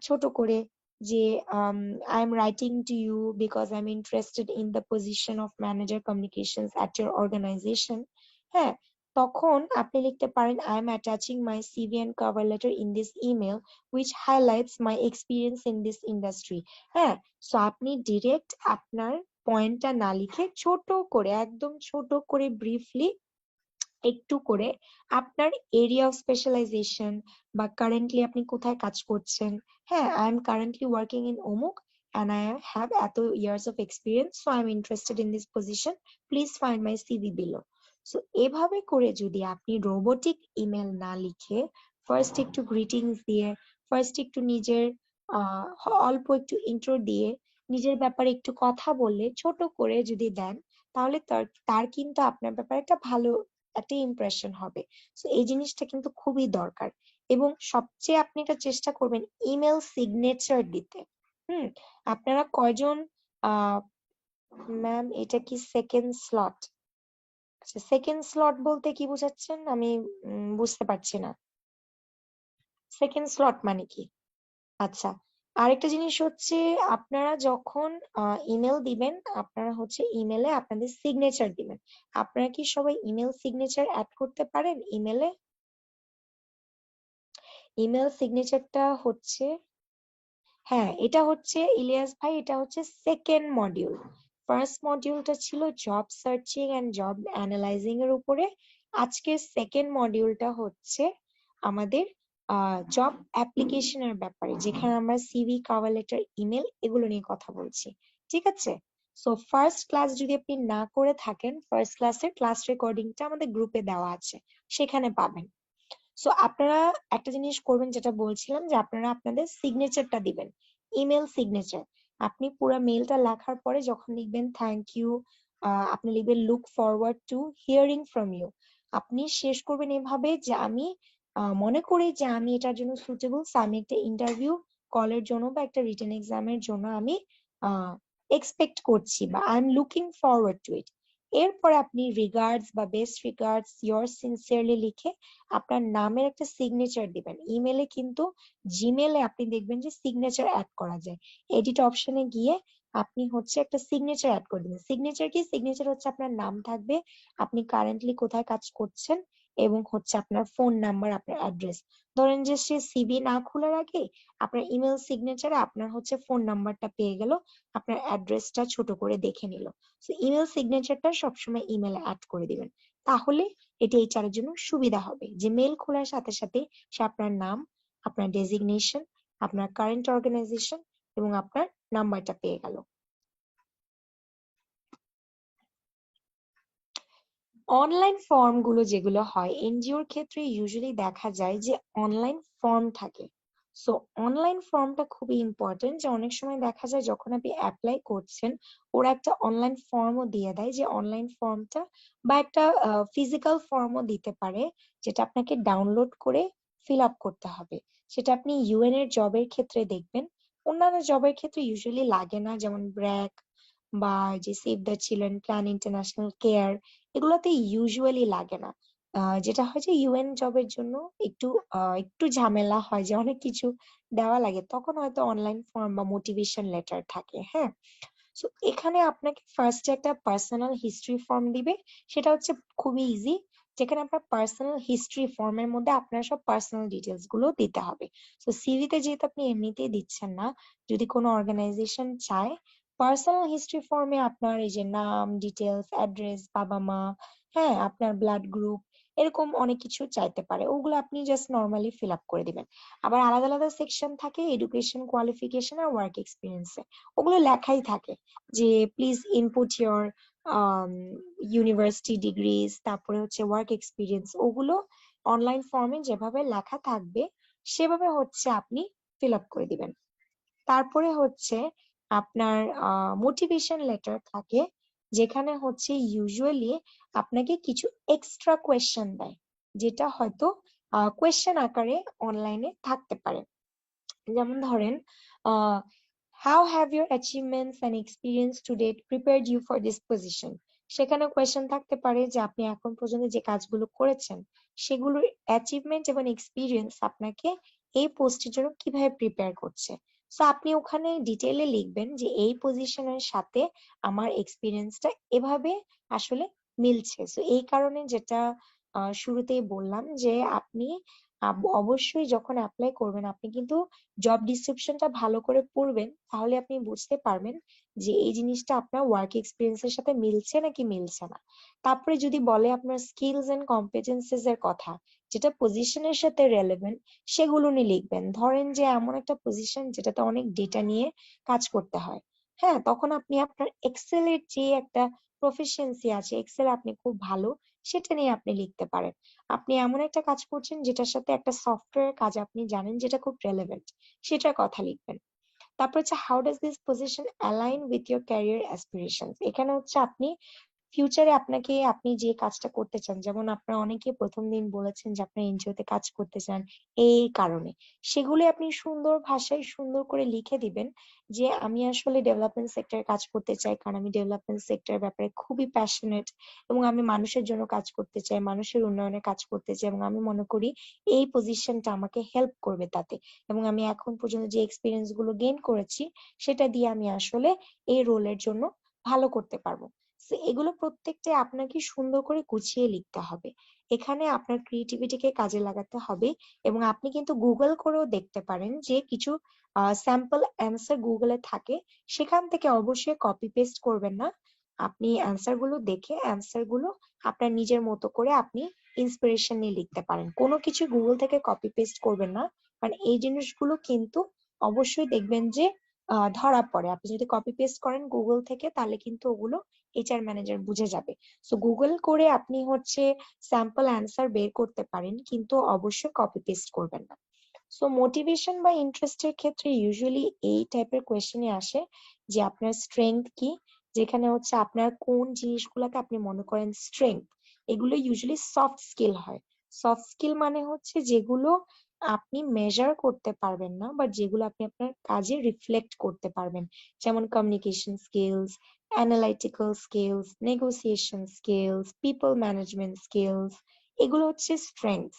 ছোট করে যে I am writing to you because I am interested in the position of manager communications at your organisation. হ্যাঁ, তখন আপনি লিখতে পারেন I am attaching my CV and cover letter in this email which highlights my experience in this industry। হ্যাঁ, সো আপনি ডিরেক্ট আপনার পয়েন্টটা না লিখে ছোট করে একদম ছোট করে ব্রিফলি একটু করে আপনার এরিয়া অফ স্পেশালাইজেশন বা কারেন্টলি আপনি কোথায় কাজ করছেন। হ্যাঁ, I am currently working in অমুক and I have এত years of experience, so I'm interested in this position. Please find my CV below. So এভাবে করে যদি আপনি রোবোটিক ইমেল না লিখে ফার্স্ট একটু গ্রিটিংস দিয়ে, ফার্স্ট একটু নিজের অল্প একটু ইন্ট্রো দিয়ে নিজের ব্যাপারে একটু কথা বললে ছোট করে যদি দেন, তাহলে তার কিন্তু আপনার ব্যাপারে একটা ভালো একটা ইমপ্রেশন হবে। সো এই জিনিসটা কিন্তু খুবই দরকার। এবং সবচেয়ে আপনি এটা চেষ্টা করবেন ইমেল সিগনেচার দিতে। আপনারা কয়জন ম্যাম এটা কি সেকেন্ড স্লট? আচ্ছা, সেকেন্ড স্লট বলতে কি বোঝাচ্ছেন আমি বুঝতে পারছি না। সেকেন্ড স্লট মানে কি? আচ্ছা, আরেকটা জিনিস হচ্ছে আপনারা যখন ইমেল দিবেন আপনারা হচ্ছে ইমেলে আপনাদের সিগনেচার দিবেন। আপনারা কি সবাই ইমেল সিগনেচার অ্যাড করতে পারেন ইমেলে? ইমেল সিগনেচারটা হচ্ছে, হ্যাঁ এটা হচ্ছে ইলিয়াস ভাই, এটা হচ্ছে সেকেন্ড মডিউল। ফার্স্ট মডিউলটা ছিল job searching and job analysing এর উপরে। আজকের সেকেন্ড মডিউলটা হচ্ছে আমাদের জব অ্যাপ্লিকেশনের ব্যাপারে, যেখানে আমরা সিভি, কভার লেটার, ইমেল এগুলো নিয়ে কথা বলছি। ঠিক আছে? সো ফার্স্ট ক্লাস যদি আপনি না করে থাকেন, ফার্স্ট ক্লাসের ক্লাস রেকর্ডিংটা আমাদের গ্রুপে দেওয়া আছে, সেখানে পাবেন। সো আপনারা একটা জিনিস করবেন, যেটা বলছিলাম, যে আপনারা আপনাদের সিগনেচারটা দিবেন, ইমেল সিগনেচার। আপনি পুরো মেলটা লেখার পরে যখন লিখবেন থ্যাংক ইউ, আপনি লিখবেন look forward to hearing from you. আপনি শেষ করবেন এভাবে যে আমি মনে করি যে আমি এটার জন্য সুটেবল, আমি একটা ইন্টারভিউ কলের জন্য বা একটা রিটেন এক্সামের জন্য আমি এক্সপেক্ট করছি, বা I am looking forward to it. এরপরে আপনি রিগার্ডস বা বেস্ট রিগার্ডস, ইয়োর সিনসিয়ারলি লিখে আপনার নামের একটা সিগনেচার দিবেন। ইমেলে কিন্তু, জিমেলে আপনি দেখবেন যে সিগনেচার অ্যাড করা যায়। এডিট অপশনে গিয়ে আপনি হচ্ছে একটা সিগনেচার অ্যাড করে দিবেন। সিগনেচার কি? সিগনেচার হচ্ছে আপনার নাম থাকবে, আপনি কারেন্টলি কোথায় কাজ করছেন, এবং হচ্ছে আপনার ফোন নাম্বার, আপনার অ্যাড্রেস। ধরেন যে সে সিভি না খোলার আগে আপনার ইমেল সিগনেচারে আপনার হচ্ছে ফোন নাম্বারটা পেয়ে গেল, আপনার অ্যাড্রেসটা ছোট করে দেখে নিল। সো ইমেল সিগনেচারটা সবসময় ইমেলে অ্যাড করে দিবেন। তাহলে এটি এইচআর এর জন্য সুবিধা হবে, যে মেল খোলার সাথে সাথে সে আপনার নাম, আপনার ডেজিগনেশন, আপনার কারেন্ট অর্গানাইজেশন এবং আপনার নাম্বারটা পেয়ে গেল। অনলাইন ফর্ম গুলো যেগুলো হয় এনজিওর ক্ষেত্রে ইউজুয়ালি দেখা যায় যে অনলাইন ফর্ম থাকে। সো অনলাইন ফর্মটা খুবই ইম্পর্টেন্ট, যে অনেক সময় দেখা যায় যখন আপনি অ্যাপ্লাই করছেন ওরা একটা অনলাইন ফর্মও দিয়ে দেয়, যে অনলাইন ফর্মটা বা একটা ফিজিক্যাল ফর্মও দিতে পারে, যেটা আপনাকে ডাউনলোড করে ফিল আপ করতে হবে। সেটা আপনি ইউএন এর জবের ক্ষেত্রে দেখবেন, অন্যান্য জবের ক্ষেত্রে ইউজুয়ালি লাগে না, যেমন ব্র্যাক বা যে save the children, plan international care, এগুলোতে ইউজুয়ালি লাগে না। যেটা হয় যে ইউএন জবের জন্য একটু ঝামেলা হয়, যে অনেক কিছু দেওয়া লাগে, তখন হয়তো অনলাইন ফর্ম বা মোটিভেশন লেটার থাকে। হ্যাঁ, সো এখানে আপনাকে ফার্স্টে একটা পার্সোনাল হিস্ট্রি ফর্ম দিবে, সেটা হচ্ছে খুবই ইজি, যেখানে আপনার পার্সোনাল হিস্ট্রি ফর্মের মধ্যে আপনার সব পার্সোনাল ডিটেলস গুলো দিতে হবে। তো সিভিতে যেহেতু আপনি এমনিতেই দিচ্ছেন না, যদি কোনো অর্গানাইজেশন চায় পার্সোনাল হিস্ট্রি ফর্মে আপনার এই যে নাম, ডিটেলস, অ্যাড্রেস, বাবা মা, হ্যাঁ, আপনার ব্লাড গ্রুপ, এরকম অনেক কিছু চাইতে পারে, ওগুলো আপনি জাস্ট নর্মালি ফিল আপ করে দিবেন। আবার আলাদা আলাদা সেকশন থাকে এডুকেশন, কোয়ালিফিকেশন আর ওয়ার্ক এক্সপিরিয়েন্সে, ওগুলো লেখাই থাকে যে please input your university degrees, তারপরে হচ্ছে ওয়ার্ক এক্সপিরিয়েন্স, ওগুলো অনলাইন ফর্মে যেভাবে লেখা থাকবে সেভাবে হচ্ছে আপনি ফিল আপ করে দিবেন। তারপরে হচ্ছে আপনার মোটিভেশন লেটার থাকে, যেখানে হচ্ছে ইউজুয়ালি আপনাকে কিছু এক্সট্রা কোয়েশ্চেন দেয়, যেটা হয়তো কোয়েশ্চেন আকারে অনলাইনে থাকতে পারে। যেমন ধরেন how have your achievements and experience to date prepared you for this position? সেখানে কোয়েশ্চেন থাকতে পারে যে আপনি এখন পর্যন্ত যে কাজগুলো করেছেন সেগুলোর অ্যাচিভমেন্ট এবং এক্সপিরিয়েন্স আপনাকে এই পোস্টের জন্য কিভাবে প্রিপেয়ার করছে। সো আপনি ওখানে ডিটেইলে লিখবেন যে এই পজিশনের সাথে আমার এক্সপিরিয়েন্সটা এভাবে আসলে মিলছে। সো এই কারণে যেটা শুরুতেই বললাম যে আপনি অবশ্যই যখন অ্যাপ্লাই করবেন আপনি কিন্তু জব ডিসক্রিপশনটা ভালো করে পড়বেন, তাহলে আপনি বুঝতে পারবেন যে এই জিনিসটা আপনার ওয়ার্ক এক্সপিরিয়েন্সের সাথে মিলছে নাকি মিলছে না। তারপরে যদি বলে আপনার স্কিলস এন্ড কম্পিটেন্সেস এর কথা, যেটা পজিশনের সাথে রেলেভেন্ট, সেগুলো নিয়ে লিখবেন। ধরেন যে এমন একটা পজিশন যেটাতে অনেক ডেটা নিয়ে কাজ করতে হয়, হ্যাঁ, তখন আপনি আপনার এক্সেল এর যে একটা প্রফিসিয়েন্সি আছে, এক্সেল আপনি খুব ভালো, সেটা নিয়ে আপনি লিখতে পারেন। আপনি এমন একটা কাজ করছেন যেটার সাথে একটা সফটওয়্যার কাজ আপনি জানেন যেটা খুব রেলেভেন্ট, সেটার কথা লিখবেন। তারপর হচ্ছে how does this position align with your career aspirations. এখানে হচ্ছে আপনি ফিউচারে আপনি যে কাজটা করতে চান, যেমন আপনারা অনেকে প্রথম দিন বলেছেন যে আপনারা এনজিওতে কাজ করতে চান এই কারণে, সেগুলি আপনি সুন্দর ভাষায় সুন্দর করে লিখে দিবেন যে আমি আসলে ডেভেলপমেন্ট সেক্টরে কাজ করতে চাই, কারণ আমি ডেভেলপমেন্ট সেক্টরের ব্যাপারে খুবই প্যাশনেট, এবং আমি মানুষের জন্য কাজ করতে চাই, মানুষের উন্নয়নে কাজ করতে চাই, এবং আমি মনে করি এই পজিশনটা আমাকে হেল্প করবে তাতে, এবং আমি এখন পর্যন্ত যে এক্সপিরিয়েন্স গুলো গেইন করেছি সেটা দিয়ে আমি আসলে এই রোলের জন্য ভালো করতে পারবো। So, এগুলো প্রত্যেকটাই আপনাকে সুন্দর করে গুছিয়ে লিখতে হবে। এখানে আপনার ক্রিয়েটিভিটিকে কাজে লাগাতে হবে, এবং আপনি কিন্তু গুগল করেও দেখতে পারেন যে কিছু স্যাম্পল অ্যান্সার গুগলে থাকে, সেখান থেকে অবশ্যই কপি পেস্ট করবেন না। আপনি অ্যান্সার গুলো দেখে অ্যান্সার গুলো আপনার নিজের মতো করে আপনি ইন্সপিরেশন নিয়ে লিখতে পারেন। কোনো কিছু গুগল থেকে কপি পেস্ট করবেন না, কারণ এই জিনিসগুলো কিন্তু অবশ্যই দেখবেন যে ধরা পড়ে। আপনি যদি কপি পেস্ট করেন গুগল থেকে তাহলে কিন্তু ওগুলো এইচআর ম্যানেজার বুঝে যাবে। সো গুগল করে আপনি হচ্ছে স্যাম্পল অ্যান্সার বের করতে পারেন, কিন্তু অবশ্যই কপি পেস্ট করবেন না। সো মোটিভেশন বা ইন্টারেস্টের ক্ষেত্রে ইউজুয়ালি এই টাইপের কোয়েশ্চেনই আসে যে আপনার স্ট্রেংথ কি, যেখানে হচ্ছে আপনার কোন জিনিসগুলোকে আপনি মনে করেন স্ট্রেংথ, এগুলো ইউজুয়ালি সফট স্কিল হয়। সফট স্কিল মানে হচ্ছে যেগুলো আপনি মেজার করতে পারবেন না, বাট যেগুলো আপনি আপনার কাজে রিফ্লেক্ট করতে পারবেন, যেমন communication skills, analytical skills, negotiation skills, people management skills, এগুলো হচ্ছে স্ট্রেংথ।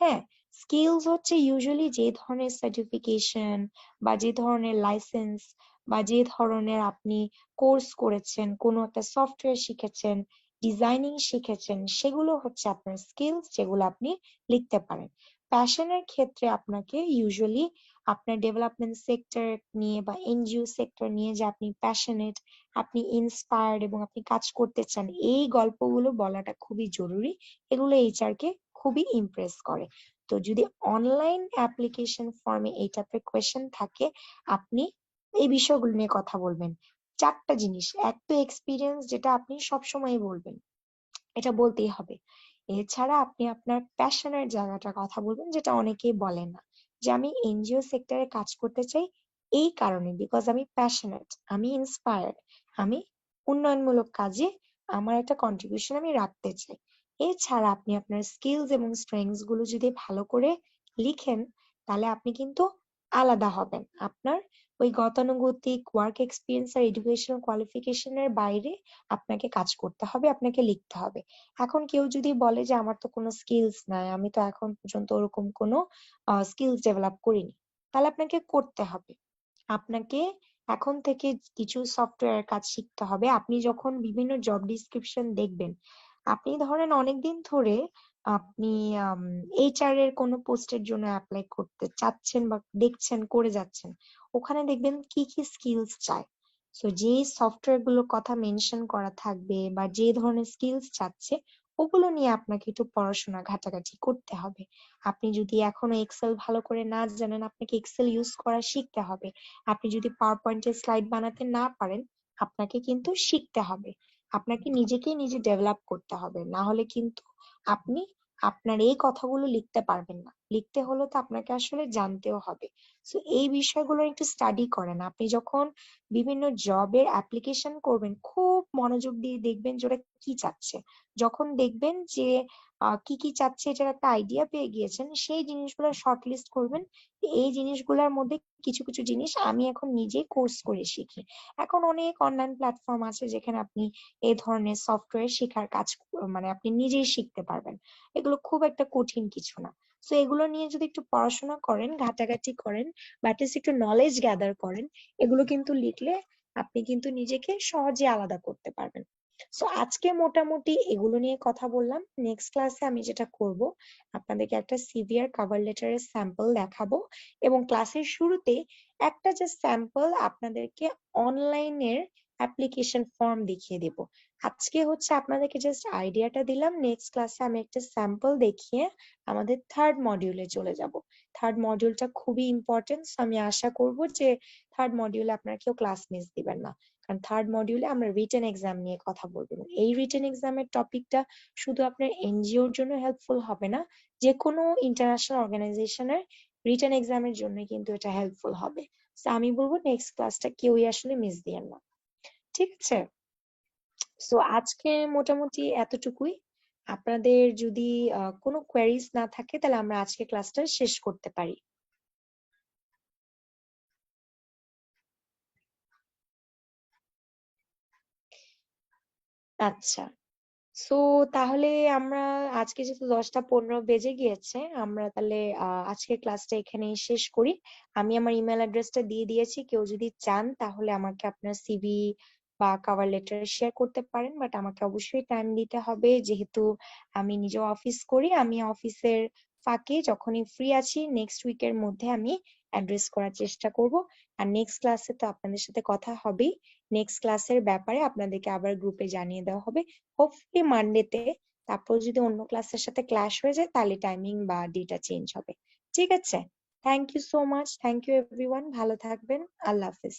হ্যাঁ, স্কিলস হচ্ছে ইউজুয়ালি যে ধরনের সার্টিফিকেশন বা যে ধরনের লাইসেন্স বা যে ধরনের আপনি কোর্স করেছেন, কোনো একটা সফটওয়্যার শিখেছেন, ডিজাইনিং শিখেছেন, সেগুলো হচ্ছে আপনার স্কিলস, যেগুলো আপনি লিখতে পারেন। প্যাশনের ক্ষেত্রে আপনাকে ইউজুয়ালি আপনার ডেভেলপমেন্ট সেক্টর নিয়ে বা এনজিও সেক্টর নিয়ে যে আপনি প্যাশনেট, আপনি ইন্সপায়ার্ড এবং আপনি কাজ করতে চান, এই গল্পগুলো বলাটা খুবই জরুরি। এগুলো এইচআর কে খুবই ইমপ্রেস করে। তো যদি অনলাইন অ্যাপ্লিকেশন ফর্মে এই টাইপের কোয়েশ্চেন থাকে, আপনি এই বিষয়গুলো নিয়ে কথা বলবেন। 4টা জিনিস, এক তো এক্সপিরিয়েন্স, যেটা আপনি সবসময় বলবেন, এটা বলতেই হবে। এছাড়া আপনি আপনার প্যাশনের জায়গাটার কথা বলবেন, যেটা অনেকেই বলে না, যে আমি এনজিও সেক্টরে কাজ করতে চাই এই কারণে, বিকজ আমি প্যাশনেট, আমি ইন্সপায়ার্ড, আমি উন্নয়নমূলক কাজে আমার একটা কন্ট্রিবিউশন আমি রাখতে চাই। এছাড়া আপনি আপনার স্কিলস এবং স্ট্রেংথস গুলো যদি ভালো করে লিখেন, তাহলে আপনি কিন্তু আলাদা হবেন। আপনার ওই গতানুগতিক ওয়ার্ক এক্সপিরিয়েন্স আর এডুকেশনাল কোয়ালিফিকেশনের বাইরে আপনাকে কাজ করতে হবে, আপনাকে লিখতে হবে। এখন কেউ যদি বলে যে আমার তো কোনো স্কিলস নাই, আমি তো এখন পর্যন্ত ওরকম কোনো স্কিলস ডেভেলপ করিনি, তাহলে আপনাকে করতে হবে। আপনাকে এখন থেকে কিছু সফটওয়্যার কাজ শিখতে হবে। আপনি যখন বিভিন্ন জব ডিসক্রিপশন দেখবেন, আপনি ধরেন অনেকদিন ধরে আপনি এইচআর এর কোনো পোস্টের জন্য অ্যাপ্লাই করতে চাচ্ছেন বা দেখছেন, করে যাচ্ছেন, ওখানে দেখবেন কি কি স্কিলস চায়। সো যে সফটওয়্যার গুলোর কথা মেনশন করা থাকবে বা যে ধরনের স্কিলস চাচ্ছে, ওগুলো নিয়ে আপনাকে একটু পড়াশোনা ঘাটাঘাটি করতে হবে। আপনি যদি এখনো এক্সেল ভালো করে না জানেন, আপনাকে এক্সেল ইউজ করা শিখতে হবে। আপনি যদি পাওয়ার পয়েন্টের স্লাইড বানাতে না পারেন, আপনাকে কিন্তু শিখতে হবে। আপনাকে নিজেকেই নিজে ডেভেলপ করতে হবে, না হলে কিন্তু আপনি আপনার এই কথাগুলো লিখতে পারবেন না। লিখতে হলে তো আপনাকে আসলে জানতেও হবে। সো এই বিষয়গুলো একটু স্টাডি করেন। আপনি যখন বিভিন্ন জবের অ্যাপ্লিকেশন করবেন, খুব মনোযোগ দিয়ে দেখবেন যে ওরা কি চাচ্ছে। যখন দেখবেন যে কি কি চাচ্ছে এটার একটা আইডিয়া পেয়ে গিয়েছেন, সেই জিনিসগুলো শর্টলিস্ট করবেন। এই জিনিসগুলোর মধ্যে কিছু কিছু জিনিস আমি এখন নিজেই কোর্স করে শিখি। এখন অনেক অনলাইন প্ল্যাটফর্ম আছে যেখানে আপনি এই ধরনের সফটওয়্যার শেখার কাজ মানে আপনি নিজেই শিখতে পারবেন। এগুলো খুব একটা কঠিন কিছু না। সো এগুলো নিয়ে যদি একটু পড়াশোনা করেন, ঘাটাঘাটি করেন, বা অ্যাটলিস্ট একটু নলেজ গ্যাদার করেন, এগুলো কিন্তু লিখলে আপনি কিন্তু নিজেকে সহজে আলাদা করতে পারবেন। সো আজকে মোটামুটি এগুলো নিয়ে কথা বললাম। নেক্সট ক্লাসে আমি যেটা করব, আপনাদেরকে একটা সিভি আর কভার লেটারের স্যাম্পল দেখাবো, এবং ক্লাসের শুরুতে একটা যে স্যাম্পল আপনাদেরকে অনলাইনের অ্যাপ্লিকেশন ফর্ম দেখিয়ে দেব। আজকে হচ্ছে আপনাদেরকে জাস্ট আইডিয়াটা দিলাম, নেক্সট ক্লাসে আমি একটা স্যাম্পল দেখিয়ে আমাদের থার্ড মডিউলে চলে যাব। থার্ড মডিউলটা খুবই ইম্পর্টেন্ট, আমি আশা করব যে থার্ড মডিউলে আপনারা কেউ ক্লাস মিস দিবেন না, কারণ থার্ড মডিউলে আমরা রিটেন এক্সাম নিয়ে কথা বলবো। এই রিটেন এক্সামের টপিকটা শুধু আপনার এনজিওর জন্য হেল্পফুল হবে না, যে কোনো ইন্টারন্যাশনাল অর্গানাইজেশনের রিটেন এক্সামের জন্য কিন্তু এটা হেল্পফুল হবে। তো আমি বলবো নেক্সট ক্লাসটা কেউই আসলে মিস দিয়েন না, ঠিক আছে? সো আজকে মোটামুটি এতটুকুই। আপনাদের যদি কোনো কোয়েরিজ না থাকে, তাহলে আমরা আজকে ক্লাসটা শেষ করতে পারি। আচ্ছা, সো তাহলে আমরা আজকে যেহেতু 10টা 15 বেজে গিয়েছে, আমরা তাহলে আজকের ক্লাসটা এখানেই শেষ করি। আমি আমার ইমেল অ্যাড্রেসটা দিয়ে দিয়েছি, কেউ যদি চান তাহলে আমাকে আপনার সিভি বা কভার লেটার শেয়ার করতে পারেন, বাট আমাকে অবশ্যই টাইম দিতে হবে, যেহেতু আমি নিজেও অফিস করি। আমি অফিসের ফাঁকে যখনই ফ্রি আছি নেক্সট উইকের মধ্যে আমি অ্যাড্রেস করার চেষ্টা করব। আর নেক্সট ক্লাসে তো আপনাদের সাথে কথা হবেই, নেক্সট ক্লাসের ব্যাপারে আপনাদেরকে আবার গ্রুপে জানিয়ে দেওয়া হবে। হোপফুলি মানডেতে তারপর যদি অন্য ক্লাসের সাথে ক্ল্যাশ হয়ে যায় তাহলে টাইমিং বা ডেটা চেঞ্জ হবে। ঠিক আছে, thank you so much, thank you everyone, ভালো থাকবেন, আল্লাহ হাফিজ।